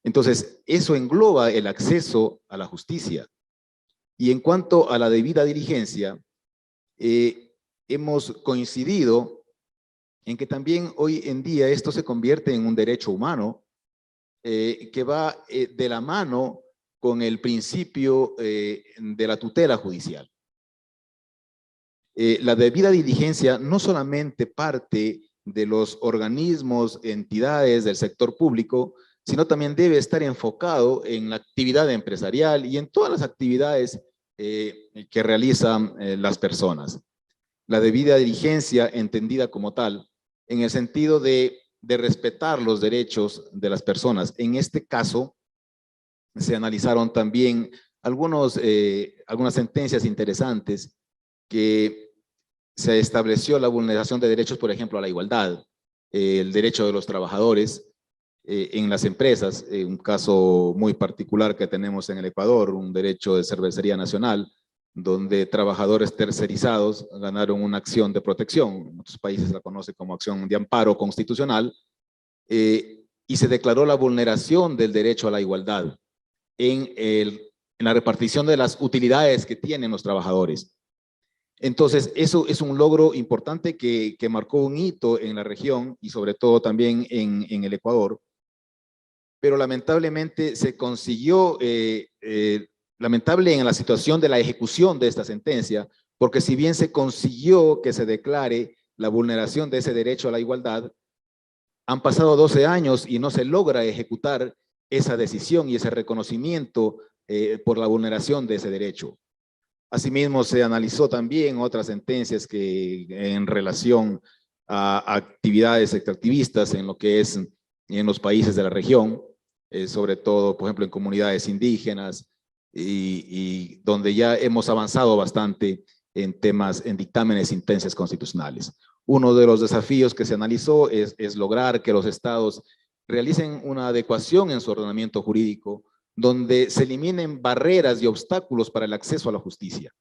[SPEAKER 10] Entonces, eso engloba el acceso a la justicia. Y en cuanto a la debida diligencia, hemos coincidido en que también hoy en día esto se convierte en un derecho humano que va de la mano con el principio de la tutela judicial. La debida diligencia no solamente parte de los organismos, entidades del sector público, sino también debe estar enfocado en la actividad empresarial y en todas las actividades que realizan las personas. La debida diligencia entendida como tal, en el sentido de respetar los derechos de las personas. En este caso, se analizaron también algunas sentencias interesantes que se estableció la vulneración de derechos, por ejemplo, a la igualdad, el derecho de los trabajadores en las empresas, un caso muy particular que tenemos en el Ecuador, un derecho de cervecería nacional, donde trabajadores tercerizados ganaron una acción de protección, en otros países la conocen como acción de amparo constitucional, y se declaró la vulneración del derecho a la igualdad en la repartición de las utilidades que tienen los trabajadores. Entonces, eso es un logro importante que marcó un hito en la región y sobre todo también en el Ecuador, pero lamentablemente se consiguió, lamentable en la situación de la ejecución de esta sentencia, porque si bien se consiguió que se declare la vulneración de ese derecho a la igualdad, han pasado 12 años y no se logra ejecutar esa decisión y ese reconocimiento por la vulneración de ese derecho. Asimismo, se analizó también otras sentencias que en relación a actividades extractivistas en lo que es en los países de la región, sobre todo, por ejemplo, en comunidades indígenas y donde ya hemos avanzado bastante en temas, en dictámenes, sentencias constitucionales. Uno de los desafíos que se analizó es lograr que los estados realicen una adecuación en su ordenamiento jurídico donde se eliminen barreras y obstáculos para el acceso a la justicia.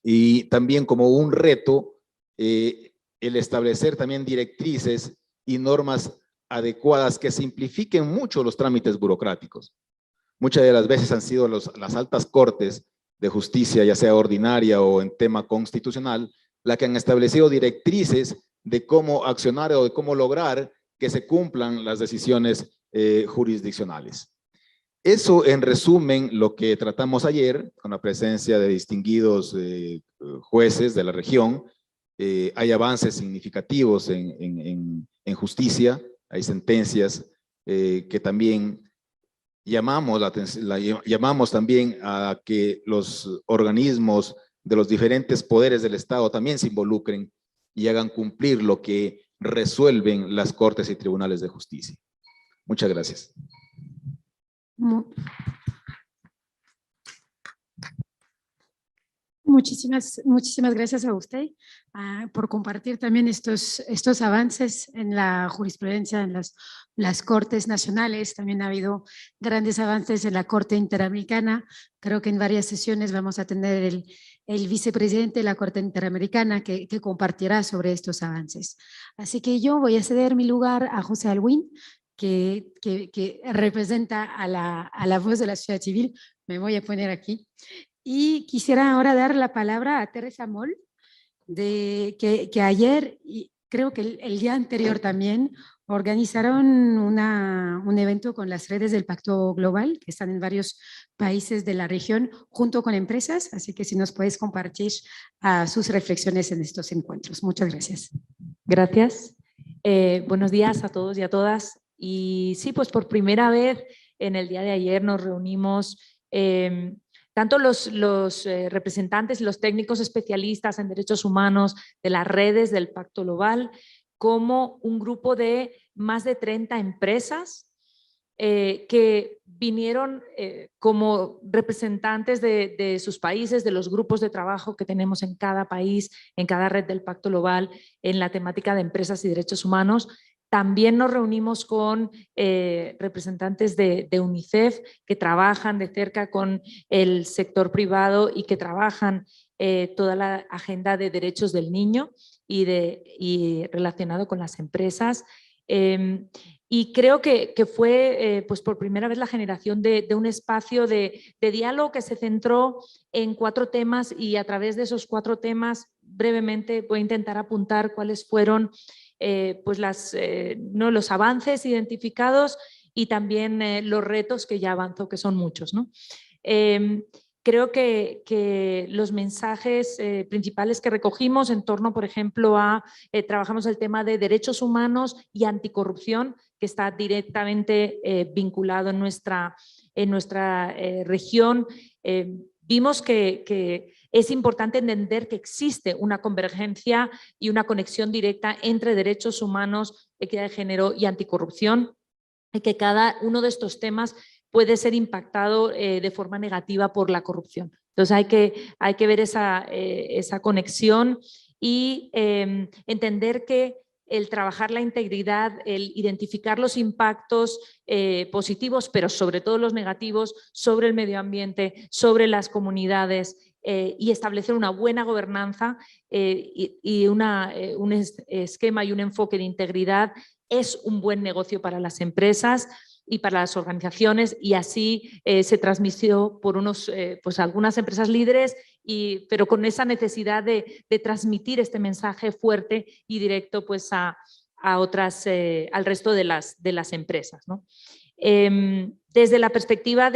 [SPEAKER 10] Y también como un reto, el establecer también directrices y normas adecuadas que simplifiquen mucho los trámites burocráticos. Muchas de las veces han sido las altas cortes de justicia, ya sea ordinaria o en tema constitucional, las que han establecido directrices de cómo accionar o de cómo lograr que se cumplan las decisiones jurisdiccionales. Eso en resumen lo que tratamos ayer con la presencia de distinguidos jueces de la región. Hay avances significativos en justicia, hay sentencias que también llamamos también a que los organismos de los diferentes poderes del Estado también se involucren y hagan cumplir lo que resuelven las cortes y tribunales de justicia. Muchas gracias.
[SPEAKER 1] Muchísimas gracias a usted por compartir también estos avances en la jurisprudencia en las cortes nacionales. También ha habido grandes avances en la Corte Interamericana. Creo que en varias sesiones vamos a tener el vicepresidente de la Corte Interamericana que compartirá sobre estos avances. Así que yo voy a ceder mi lugar a José Alwin, que representa a la voz de la sociedad civil. Me voy a poner aquí. Y quisiera ahora dar la palabra a Teresa Moll, que ayer, y creo que el día anterior también, organizaron un evento con las redes del Pacto Global, que están en varios países de la región, junto con empresas. Así que si nos puedes compartir sus reflexiones en estos encuentros. Muchas gracias.
[SPEAKER 11] Gracias. Buenos días a todos y a todas. Y sí, pues por primera vez en el día de ayer nos reunimos tanto los representantes y los técnicos especialistas en derechos humanos de las redes del Pacto Global, como un grupo de más de 30 empresas que vinieron como representantes de sus países, de los grupos de trabajo que tenemos en cada país, en cada red del Pacto Global, en la temática de empresas y derechos humanos. También nos reunimos con representantes de UNICEF que trabajan de cerca con el sector privado y que trabajan toda la agenda de derechos del niño y relacionado con las empresas. Y creo que fue pues por primera vez la generación de un espacio de diálogo que se centró en 4 temas, y a través de esos 4 temas brevemente voy a intentar apuntar cuáles fueron pues los avances identificados y también los retos que ya avanzó, que son muchos, ¿no? Creo que los mensajes principales que recogimos en torno, por ejemplo, trabajamos el tema de derechos humanos y anticorrupción, que está directamente vinculado en nuestra región. Vimos que es importante entender que existe una convergencia y una conexión directa entre derechos humanos, equidad de género y anticorrupción, y que cada uno de estos temas puede ser impactado de forma negativa por la corrupción. Entonces hay que ver esa conexión y entender que el trabajar la integridad, el identificar los impactos positivos, pero sobre todo los negativos, sobre el medio ambiente, sobre las comunidades, y establecer una buena gobernanza y un esquema y un enfoque de integridad es un buen negocio para las empresas y para las organizaciones, y así se transmitió por pues algunas empresas líderes, pero con esa necesidad de transmitir este mensaje fuerte y directo pues a otras, al resto de las empresas, ¿no? Desde la perspectiva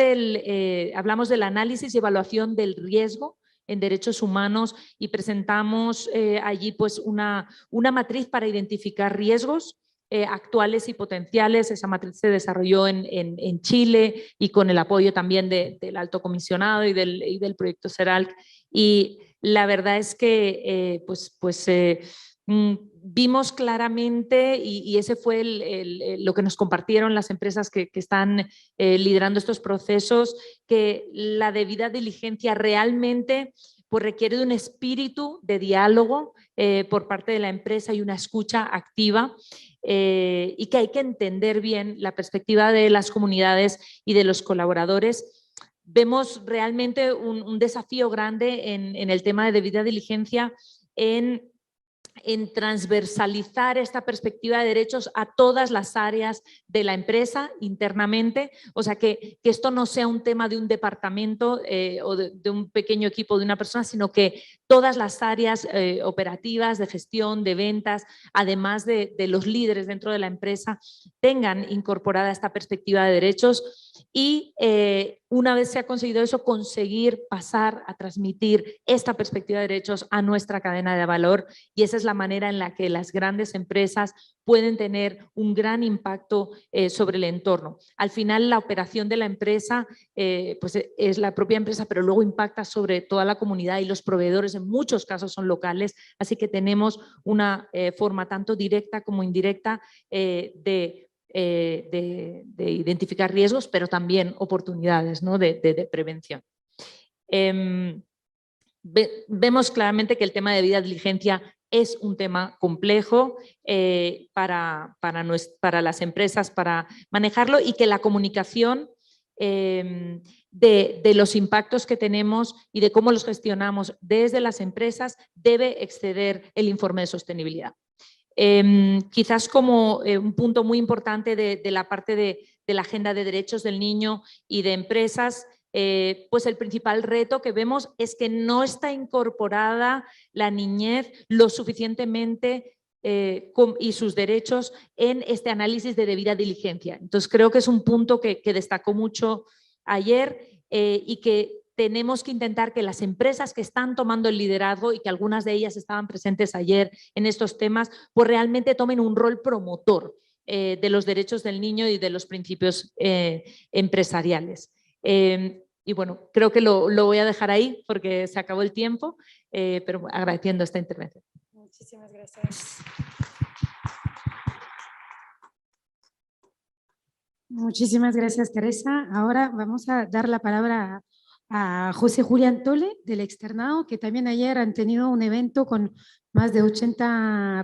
[SPEAKER 11] hablamos del análisis y evaluación del riesgo en derechos humanos, y presentamos allí pues una matriz para identificar riesgos actuales y potenciales. Esa matriz se desarrolló en Chile y con el apoyo también del Alto Comisionado y del proyecto CERALC, y la verdad es que vimos claramente, y ese fue lo que nos compartieron las empresas que están liderando estos procesos, que la debida diligencia realmente pues requiere de un espíritu de diálogo por parte de la empresa y una escucha activa, y que hay que entender bien la perspectiva de las comunidades y de los colaboradores. Vemos realmente un desafío grande en el tema de debida diligencia, en transversalizar esta perspectiva de derechos a todas las áreas de la empresa internamente, o sea que esto no sea un tema de un departamento o de un pequeño equipo de una persona, sino que todas las áreas operativas, de gestión, de ventas, además de los líderes dentro de la empresa, tengan incorporada esta perspectiva de derechos. Y una vez se ha conseguido eso, conseguir pasar a transmitir esta perspectiva de derechos a nuestra cadena de valor, y esa es la manera en la que las grandes empresas pueden tener un gran impacto sobre el entorno. Al final, la operación de la empresa pues es la propia empresa, pero luego impacta sobre toda la comunidad, y los proveedores en muchos casos son locales, así que tenemos una forma tanto directa como indirecta de identificar riesgos, pero también oportunidades, ¿no? de prevención. Vemos claramente que el tema de debida diligencia es un tema complejo para las empresas, para manejarlo, y que la comunicación de los impactos que tenemos y de cómo los gestionamos desde las empresas debe exceder el informe de sostenibilidad. Quizás como un punto muy importante de la parte de la agenda de derechos del niño y de empresas, pues el principal reto que vemos es que no está incorporada la niñez lo suficientemente y sus derechos en este análisis de debida diligencia. Entonces creo que es un punto que destacó mucho ayer, y que tenemos que intentar que las empresas que están tomando el liderazgo, y que algunas de ellas estaban presentes ayer en estos temas, pues realmente tomen un rol promotor de los derechos del niño y de los principios empresariales. Y bueno, creo que lo voy a dejar ahí porque se acabó el tiempo, pero agradeciendo esta intervención.
[SPEAKER 1] Muchísimas gracias. Muchísimas gracias, Teresa. Ahora vamos a dar la palabra a José Julián Tole, del externado, que también ayer han tenido un evento con más de 80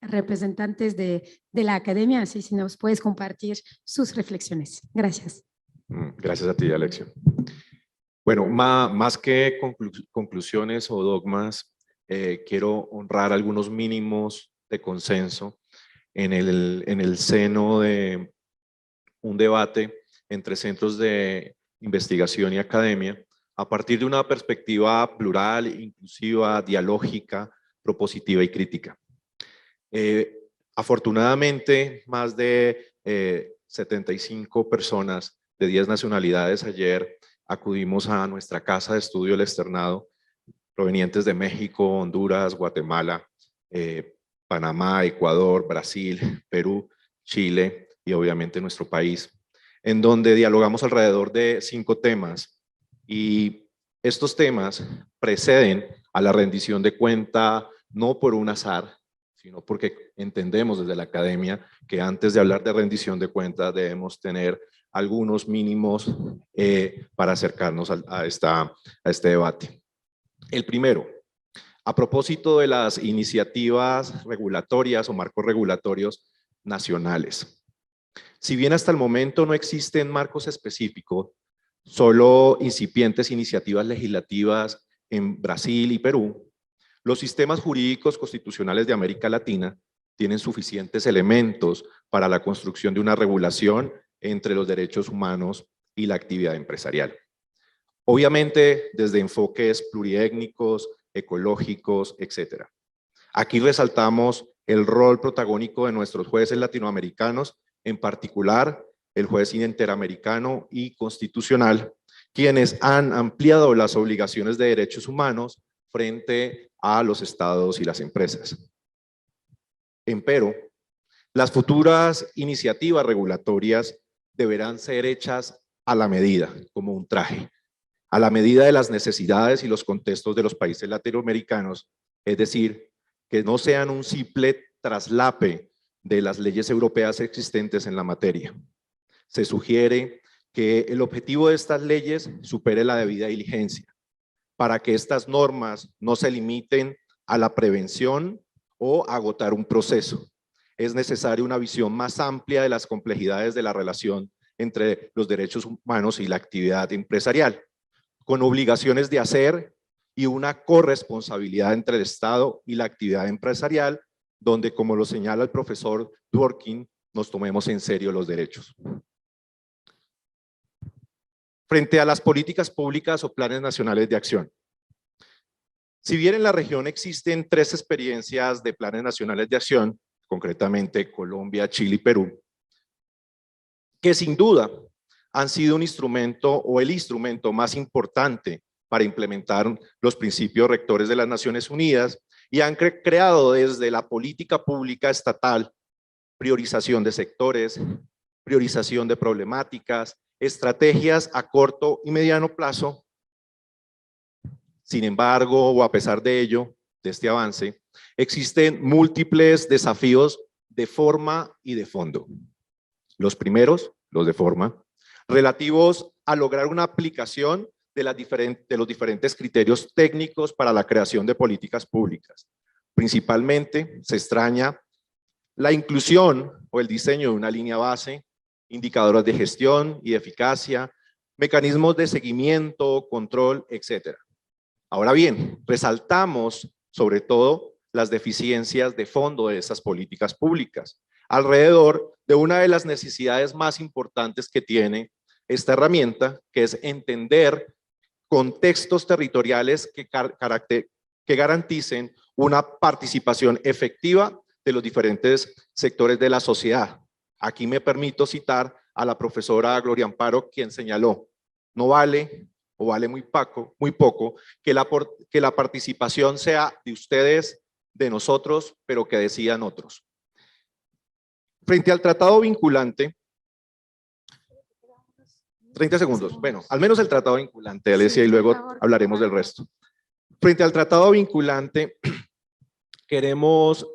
[SPEAKER 1] representantes de la academia, así si nos puedes compartir sus reflexiones. Gracias.
[SPEAKER 12] Gracias a ti, Alexia. Bueno, más que conclusiones o dogmas, quiero honrar algunos mínimos de consenso en el seno de un debate entre centros de investigación y academia a partir de una perspectiva plural, inclusiva, dialógica, propositiva y crítica. Afortunadamente, más de 75 personas de 10 nacionalidades ayer acudimos a nuestra casa de estudio, el externado, provenientes de México, Honduras, Guatemala, Panamá, Ecuador, Brasil, Perú, Chile y obviamente nuestro país, en donde dialogamos alrededor de 5 temas, y estos temas preceden a la rendición de cuenta no por un azar, sino porque entendemos desde la academia que antes de hablar de rendición de cuentas debemos tener algunos mínimos para acercarnos a este debate. El primero, a propósito de las iniciativas regulatorias o marcos regulatorios nacionales. Si bien hasta el momento no existen marcos específicos, solo incipientes iniciativas legislativas en Brasil y Perú, los sistemas jurídicos constitucionales de América Latina tienen suficientes elementos para la construcción de una regulación entre los derechos humanos y la actividad empresarial. Obviamente desde enfoques pluriétnicos, ecológicos, etc. Aquí resaltamos el rol protagónico de nuestros jueces latinoamericanos, en particular el juez interamericano y constitucional, quienes han ampliado las obligaciones de derechos humanos frente a los estados y las empresas. Empero, las futuras iniciativas regulatorias deberán ser hechas a la medida, como un traje, a la medida de las necesidades y los contextos de los países latinoamericanos, es decir, que no sean un simple traslape de las leyes europeas existentes en la materia. Se sugiere que el objetivo de estas leyes supere la debida diligencia, para que estas normas no se limiten a la prevención o agotar un proceso. Es necesaria una visión más amplia de las complejidades de la relación entre los derechos humanos y la actividad empresarial, con obligaciones de hacer y una corresponsabilidad entre el Estado y la actividad empresarial, donde, como lo señala el profesor Dworkin, nos tomemos en serio los derechos. Frente a las políticas públicas o planes nacionales de acción. Si bien en la región existen 3 experiencias de planes nacionales de acción, concretamente Colombia, Chile y Perú, que sin duda han sido un instrumento o el instrumento más importante para implementar los principios rectores de las Naciones Unidas y han creado desde la política pública estatal priorización de sectores, priorización de problemáticas, estrategias a corto y mediano plazo. Sin embargo, o a pesar de ello, de este avance, existen múltiples desafíos de forma y de fondo. Los primeros, los de forma, relativos a lograr una aplicación de los diferentes criterios técnicos para la creación de políticas públicas. Principalmente se extraña la inclusión o el diseño de una línea base, indicadores de gestión y de eficacia, mecanismos de seguimiento, control, etc. Ahora bien, resaltamos sobre todo las deficiencias de fondo de esas políticas públicas, alrededor de una de las necesidades más importantes que tiene esta herramienta, que es entender contextos territoriales que garanticen una participación efectiva de los diferentes sectores de la sociedad. Aquí me permito citar a la profesora Gloria Amparo, quien señaló, no vale o vale muy poco que la participación sea de ustedes, de nosotros, pero que decidan otros. Frente al tratado vinculante, 30 segundos, bueno, al menos el tratado vinculante, Alesia, y luego hablaremos del resto. Frente al tratado vinculante, queremos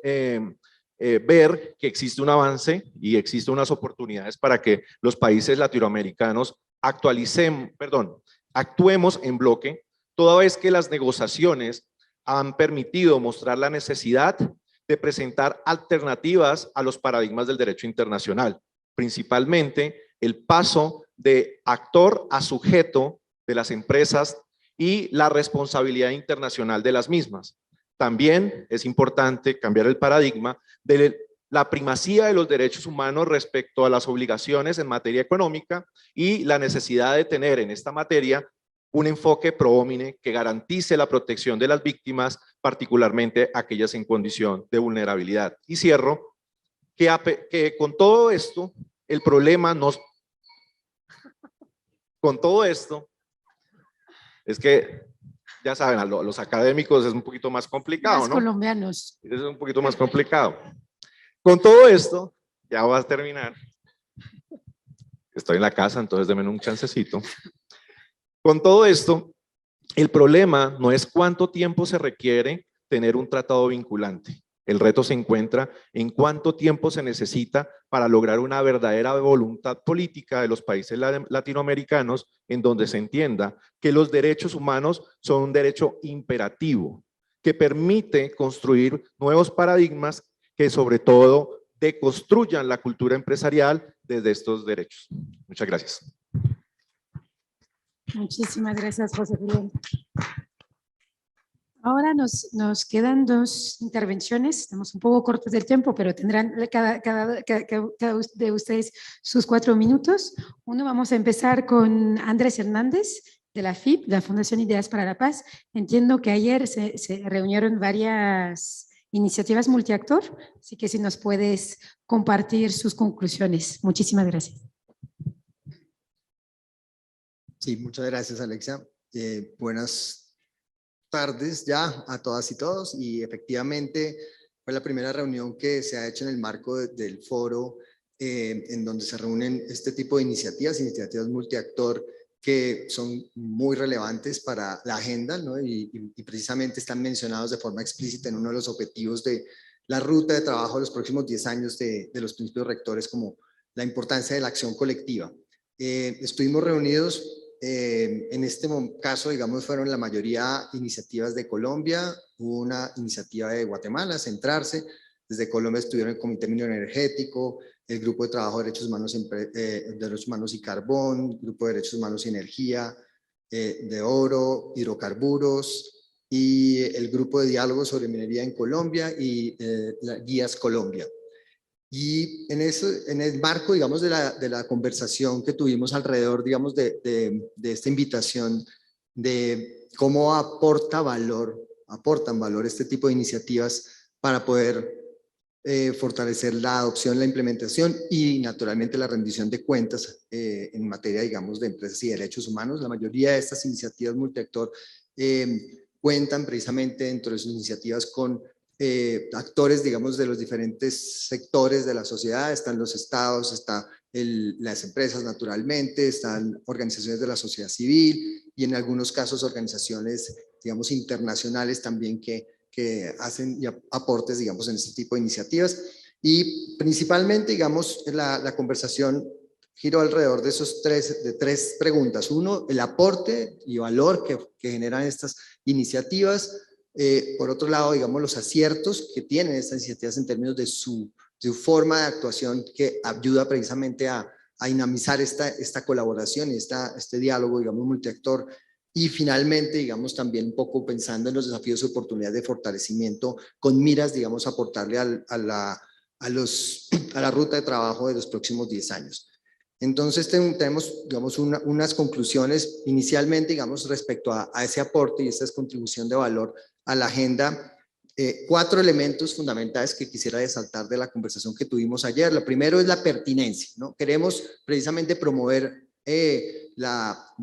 [SPEAKER 12] ver que existe un avance y existen unas oportunidades para que los países latinoamericanos actuemos en bloque, toda vez que las negociaciones han permitido mostrar la necesidad de presentar alternativas a los paradigmas del derecho internacional, principalmente el paso de actor a sujeto de las empresas y la responsabilidad internacional de las mismas. También es importante cambiar el paradigma de la primacía de los derechos humanos respecto a las obligaciones en materia económica y la necesidad de tener en esta materia un enfoque pro homine que garantice la protección de las víctimas, particularmente aquellas en condición de vulnerabilidad. Y cierro, que con todo esto, el problema con todo esto, es que, ya saben, a los académicos es un poquito más complicado,
[SPEAKER 1] Los
[SPEAKER 12] ¿no?
[SPEAKER 1] colombianos.
[SPEAKER 12] Es un poquito más complicado. Con todo esto, ya vas a terminar. Estoy en la casa, entonces denme un chancecito. Con todo esto, el problema no es cuánto tiempo se requiere tener un tratado vinculante. El reto se encuentra en cuánto tiempo se necesita para lograr una verdadera voluntad política de los países latinoamericanos en donde se entienda que los derechos humanos son un derecho imperativo que permite construir nuevos paradigmas que sobre todo deconstruyan la cultura empresarial desde estos derechos. Muchas gracias.
[SPEAKER 1] Muchísimas gracias, José Julián. Ahora nos quedan dos intervenciones, estamos un poco cortos del tiempo, pero tendrán cada de ustedes sus 4 minutos. Uno, vamos a empezar con Andrés Hernández, de la FIP, la Fundación Ideas para la Paz. Entiendo que ayer se reunieron varias iniciativas multiactor, así que si nos puedes compartir sus conclusiones. Muchísimas gracias.
[SPEAKER 13] Sí, muchas gracias, Alexia. Buenas tardes ya a todas y todos, y efectivamente fue la primera reunión que se ha hecho en el marco del foro en donde se reúnen este tipo de iniciativas multiactor que son muy relevantes para la agenda, ¿no? y precisamente están mencionados de forma explícita en uno de los objetivos de la ruta de trabajo de los próximos 10 años de los principios rectores, como la importancia de la acción colectiva. Estuvimos reunidos. En este caso, digamos, fueron la mayoría iniciativas de Colombia, hubo una iniciativa de Guatemala, Centrarse. Desde Colombia estuvieron el Comité Minero Energético, el Grupo de Trabajo de Derechos Humanos y Carbón, Grupo de Derechos Humanos y Energía, de Oro, Hidrocarburos, y el Grupo de Diálogo sobre Minería en Colombia y Guías Colombia. Y en el marco, digamos, de la conversación que tuvimos alrededor, digamos, de esta invitación, de cómo aportan valor este tipo de iniciativas para poder fortalecer la adopción, la implementación y, naturalmente, la rendición de cuentas en materia, digamos, de empresas y derechos humanos. La mayoría de estas iniciativas multiactor cuentan precisamente dentro de sus iniciativas con actores, digamos, de los diferentes sectores de la sociedad. Están los estados, están las empresas, naturalmente, están organizaciones de la sociedad civil y en algunos casos organizaciones, digamos, internacionales también que hacen aportes, digamos, en este tipo de iniciativas. Y principalmente, digamos, la conversación giró alrededor de tres preguntas. Uno, el aporte y valor que generan estas iniciativas. Por otro lado, digamos, los aciertos que tienen estas iniciativas en términos de su forma de actuación, que ayuda precisamente a dinamizar esta colaboración y este diálogo, digamos, multiactor. Y finalmente, digamos, también un poco pensando en los desafíos y oportunidades de fortalecimiento con miras, digamos, a aportarle a la ruta de trabajo de los próximos 10 años. Entonces tenemos, digamos, unas conclusiones inicialmente, digamos, respecto a ese aporte y esta contribución de valor a la agenda. 4 elementos fundamentales que quisiera resaltar de la conversación que tuvimos ayer. Lo primero es la pertinencia, ¿no? Queremos precisamente promover la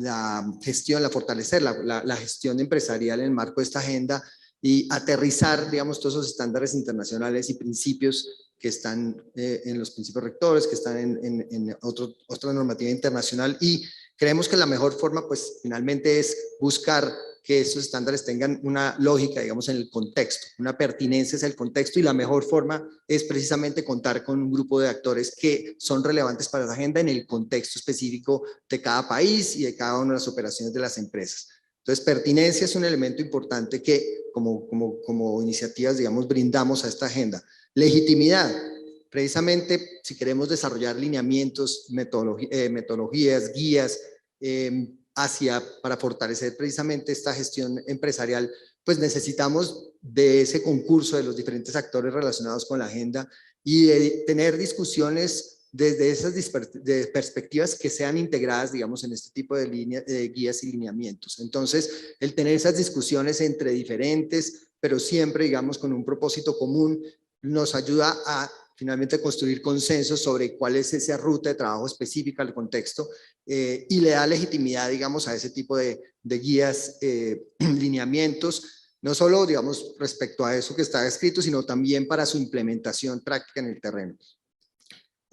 [SPEAKER 13] gestión, fortalecer la gestión empresarial en el marco de esta agenda y aterrizar, digamos, todos esos estándares internacionales y principios que están en los principios rectores, que están en otra normativa internacional, y creemos que la mejor forma, pues, finalmente es buscar que estos estándares tengan una lógica, digamos, en el contexto, una pertinencia hacia el contexto, y la mejor forma es precisamente contar con un grupo de actores que son relevantes para la agenda en el contexto específico de cada país y de cada una de las operaciones de las empresas. Entonces, pertinencia es un elemento importante que como iniciativas, digamos, brindamos a esta agenda. Legitimidad. Precisamente, si queremos desarrollar lineamientos, metodologías, guías, para fortalecer precisamente esta gestión empresarial, pues necesitamos de ese concurso de los diferentes actores relacionados con la agenda y de tener discusiones desde esas perspectivas que sean integradas, digamos, en este tipo de guías y lineamientos. Entonces, el tener esas discusiones entre diferentes, pero siempre, digamos, con un propósito común, nos ayuda a finalmente construir consensos sobre cuál es esa ruta de trabajo específica al contexto, y le da legitimidad, digamos, a ese tipo de guías, lineamientos, no solo, digamos, respecto a eso que está escrito, sino también para su implementación práctica en el terreno.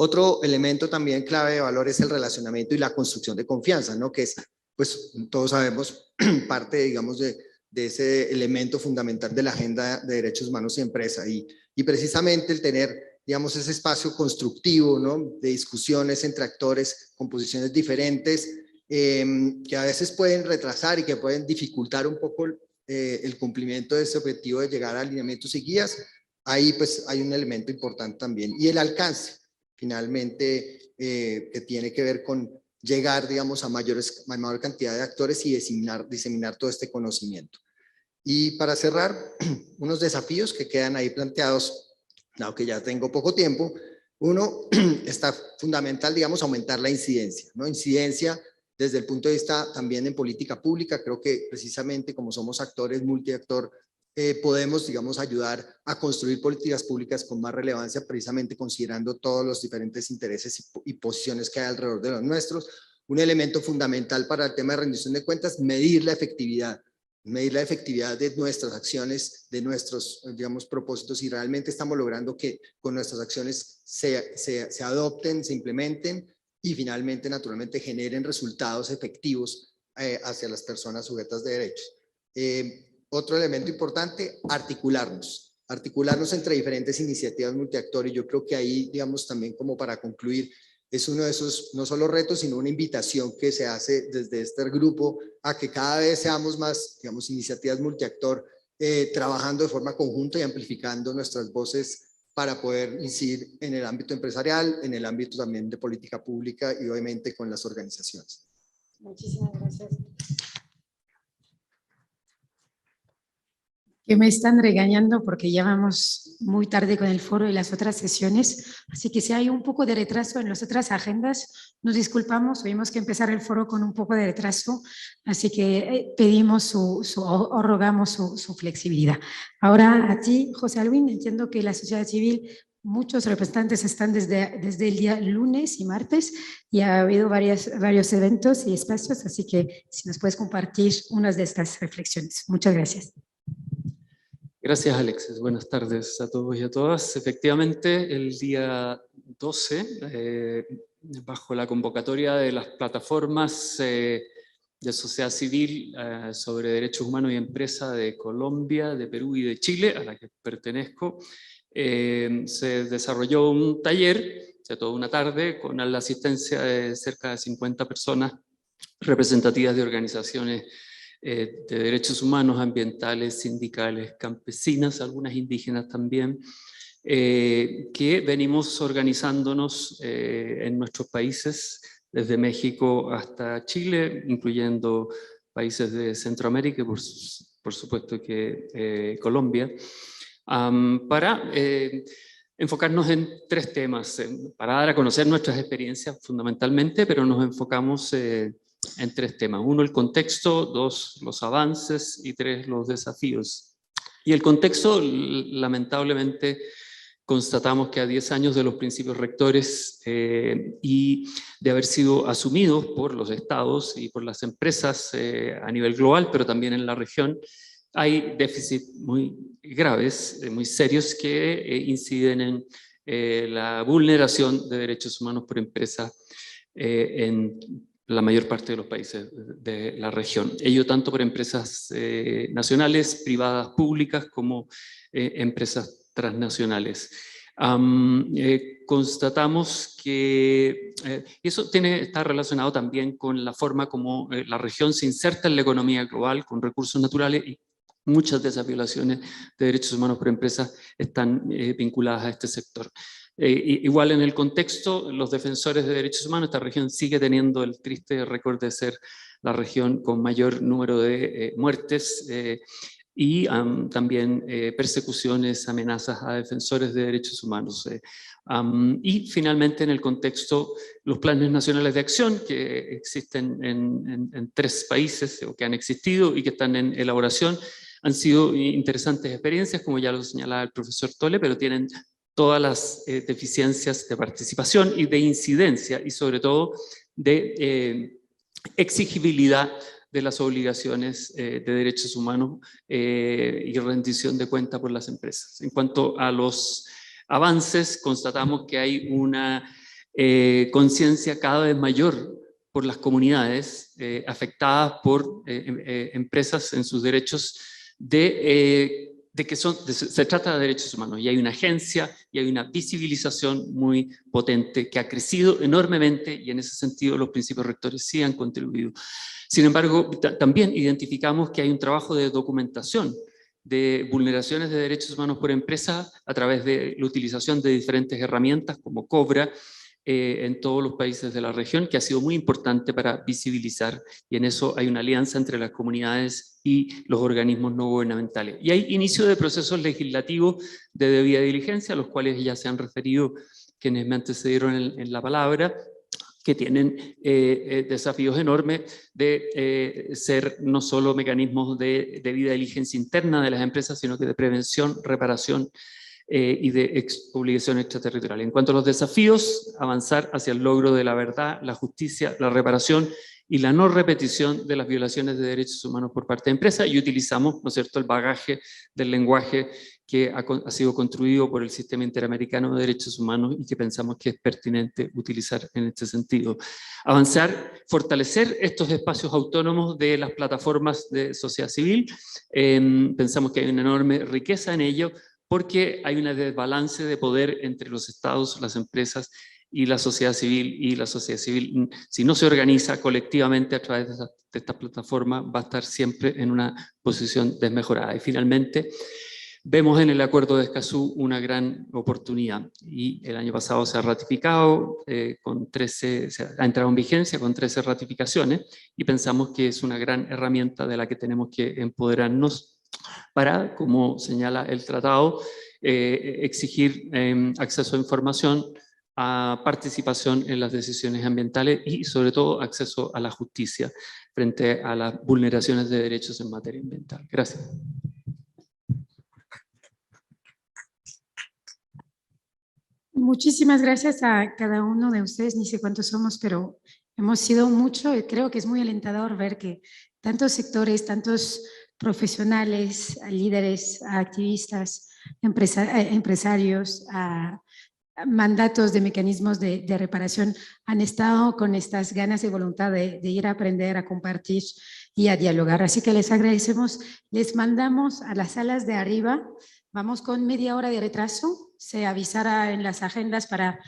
[SPEAKER 13] Otro elemento también clave de valor es el relacionamiento y la construcción de confianza, ¿no? Que es, pues, todos sabemos, parte, digamos, de ese elemento fundamental de la agenda de derechos humanos y empresa, y precisamente el tener, digamos, ese espacio constructivo, ¿no? De discusiones entre actores con posiciones diferentes, que a veces pueden retrasar y que pueden dificultar un poco el cumplimiento de ese objetivo de llegar a alineamientos y guías. Ahí pues hay un elemento importante también. Y el alcance, finalmente, que tiene que ver con llegar, digamos, a mayor cantidad de actores y diseminar todo este conocimiento. Y para cerrar, unos desafíos que quedan ahí planteados, dado que ya tengo poco tiempo. Uno, está fundamental, digamos, aumentar la incidencia, ¿no? Incidencia desde el punto de vista también en política pública. Creo que precisamente como somos actores multiactor, podemos, digamos, ayudar a construir políticas públicas con más relevancia, precisamente considerando todos los diferentes intereses y posiciones que hay alrededor de los nuestros. Un elemento fundamental para el tema de rendición de cuentas, medir la efectividad de nuestras acciones, de nuestros, digamos, propósitos, y realmente estamos logrando que con nuestras acciones se adopten, se implementen y finalmente, naturalmente, generen resultados efectivos hacia las personas sujetas de derechos. Otro elemento importante, articularnos entre diferentes iniciativas multiactor, y yo creo que ahí, digamos, también como para concluir, es uno de esos, no solo retos, sino una invitación que se hace desde este grupo a que cada vez seamos más, digamos, iniciativas multiactor, trabajando de forma conjunta y amplificando nuestras voces para poder incidir en el ámbito empresarial, en el ámbito también de política pública y obviamente con las organizaciones.
[SPEAKER 1] Muchísimas gracias. Que me están regañando porque ya vamos muy tarde con el foro y las otras sesiones, así que si hay un poco de retraso en las otras agendas, nos disculpamos, tuvimos que empezar el foro con un poco de retraso, así que pedimos o rogamos su flexibilidad. Ahora a ti, José Alvin, entiendo que la sociedad civil, muchos representantes están desde el día lunes y martes, y ha habido varios eventos y espacios, así que si nos puedes compartir unas de estas reflexiones. Muchas gracias.
[SPEAKER 14] Gracias, Alexis. Buenas tardes a todos y a todas. Efectivamente, el día 12, bajo la convocatoria de las plataformas de sociedad civil sobre derechos humanos y empresa de Colombia, de Perú y de Chile, a la que pertenezco, se desarrolló un taller de toda una tarde con la asistencia de cerca de 50 personas representativas de organizaciones de derechos humanos, ambientales, sindicales, campesinas, algunas indígenas también, que venimos organizándonos en nuestros países, desde México hasta Chile, incluyendo países de Centroamérica y por supuesto que Colombia, para enfocarnos en 3 temas, para dar a conocer nuestras experiencias fundamentalmente, pero nos enfocamos en 3 temas. 1, el contexto; 2, los avances; y 3, los desafíos. Y el contexto, lamentablemente, constatamos que a 10 años de los principios rectores y de haber sido asumidos por los estados y por las empresas a nivel global, pero también en la región, hay déficits muy graves, muy serios, que inciden en la vulneración de derechos humanos por empresas en la mayor parte de los países de la región. Ello tanto por empresas nacionales, privadas, públicas, como empresas transnacionales. Constatamos que eso está relacionado también con la forma como la región se inserta en la economía global con recursos naturales, y muchas de esas violaciones de derechos humanos por empresas están vinculadas a este sector. Igual en el contexto, los defensores de derechos humanos, esta región sigue teniendo el triste récord de ser la región con mayor número de muertes y también persecuciones, amenazas a defensores de derechos humanos. Y finalmente en el contexto, los planes nacionales de acción que existen en 3 países o que han existido y que están en elaboración, han sido interesantes experiencias, como ya lo señalaba el profesor Tolle, pero tienen todas las deficiencias de participación y de incidencia y sobre todo de exigibilidad de las obligaciones de derechos humanos y rendición de cuenta por las empresas. En cuanto a los avances, constatamos que hay una conciencia cada vez mayor por las comunidades afectadas por empresas en sus derechos de que se trata de derechos humanos, y hay una agencia y hay una visibilización muy potente que ha crecido enormemente, y en ese sentido los principios rectores sí han contribuido. Sin embargo, también identificamos que hay un trabajo de documentación de vulneraciones de derechos humanos por empresas a través de la utilización de diferentes herramientas como Cobra, en todos los países de la región, que ha sido muy importante para visibilizar, y en eso hay una alianza entre las comunidades y los organismos no gubernamentales. Y hay inicio de procesos legislativos de debida diligencia, a los cuales ya se han referido quienes me antecedieron en la palabra, que tienen desafíos enormes de ser no solo mecanismos de debida diligencia interna de las empresas, sino que de prevención, reparación y de obligación extraterritorial. En cuanto a los desafíos, avanzar hacia el logro de la verdad, la justicia, la reparación y la no repetición de las violaciones de derechos humanos por parte de empresas, y utilizamos, ¿no es cierto?, el bagaje del lenguaje que ha sido construido por el Sistema Interamericano de Derechos Humanos y que pensamos que es pertinente utilizar en este sentido. Avanzar, fortalecer estos espacios autónomos de las plataformas de sociedad civil. Pensamos que hay una enorme riqueza en ello, porque hay un desbalance de poder entre los estados, las empresas y la sociedad civil, y la sociedad civil, si no se organiza colectivamente a través de esta plataforma, va a estar siempre en una posición desmejorada. Y finalmente, vemos en el Acuerdo de Escazú una gran oportunidad, y el año pasado se ha ratificado, se ha entrado en vigencia con 13 ratificaciones, y pensamos que es una gran herramienta de la que tenemos que empoderarnos para, como señala el tratado, exigir acceso a información, a participación en las decisiones ambientales y sobre todo acceso a la justicia frente a las vulneraciones de derechos en materia ambiental. Gracias.
[SPEAKER 1] Muchísimas gracias a cada uno de ustedes, ni sé cuántos somos, pero hemos sido mucho, y creo que es muy alentador ver que tantos sectores, tantos profesionales, líderes, activistas, empresarios, mandatos de mecanismos de reparación han estado con estas ganas y voluntad de ir a aprender, a compartir y a dialogar. Así que les agradecemos, les mandamos a las salas de arriba. Vamos con media hora de retraso, se avisará en las agendas para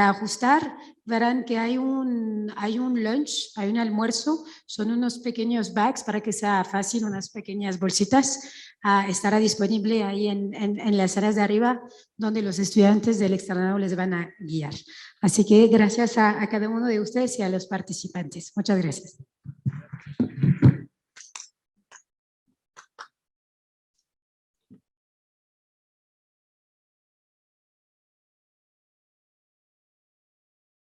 [SPEAKER 1] ajustar. Verán que hay un lunch, hay un almuerzo, son unos pequeños bags para que sea fácil, unas pequeñas bolsitas. Estará disponible ahí en las salas de arriba, donde los estudiantes del externado les van a guiar. Así que gracias a cada uno de ustedes y a los participantes. Muchas gracias.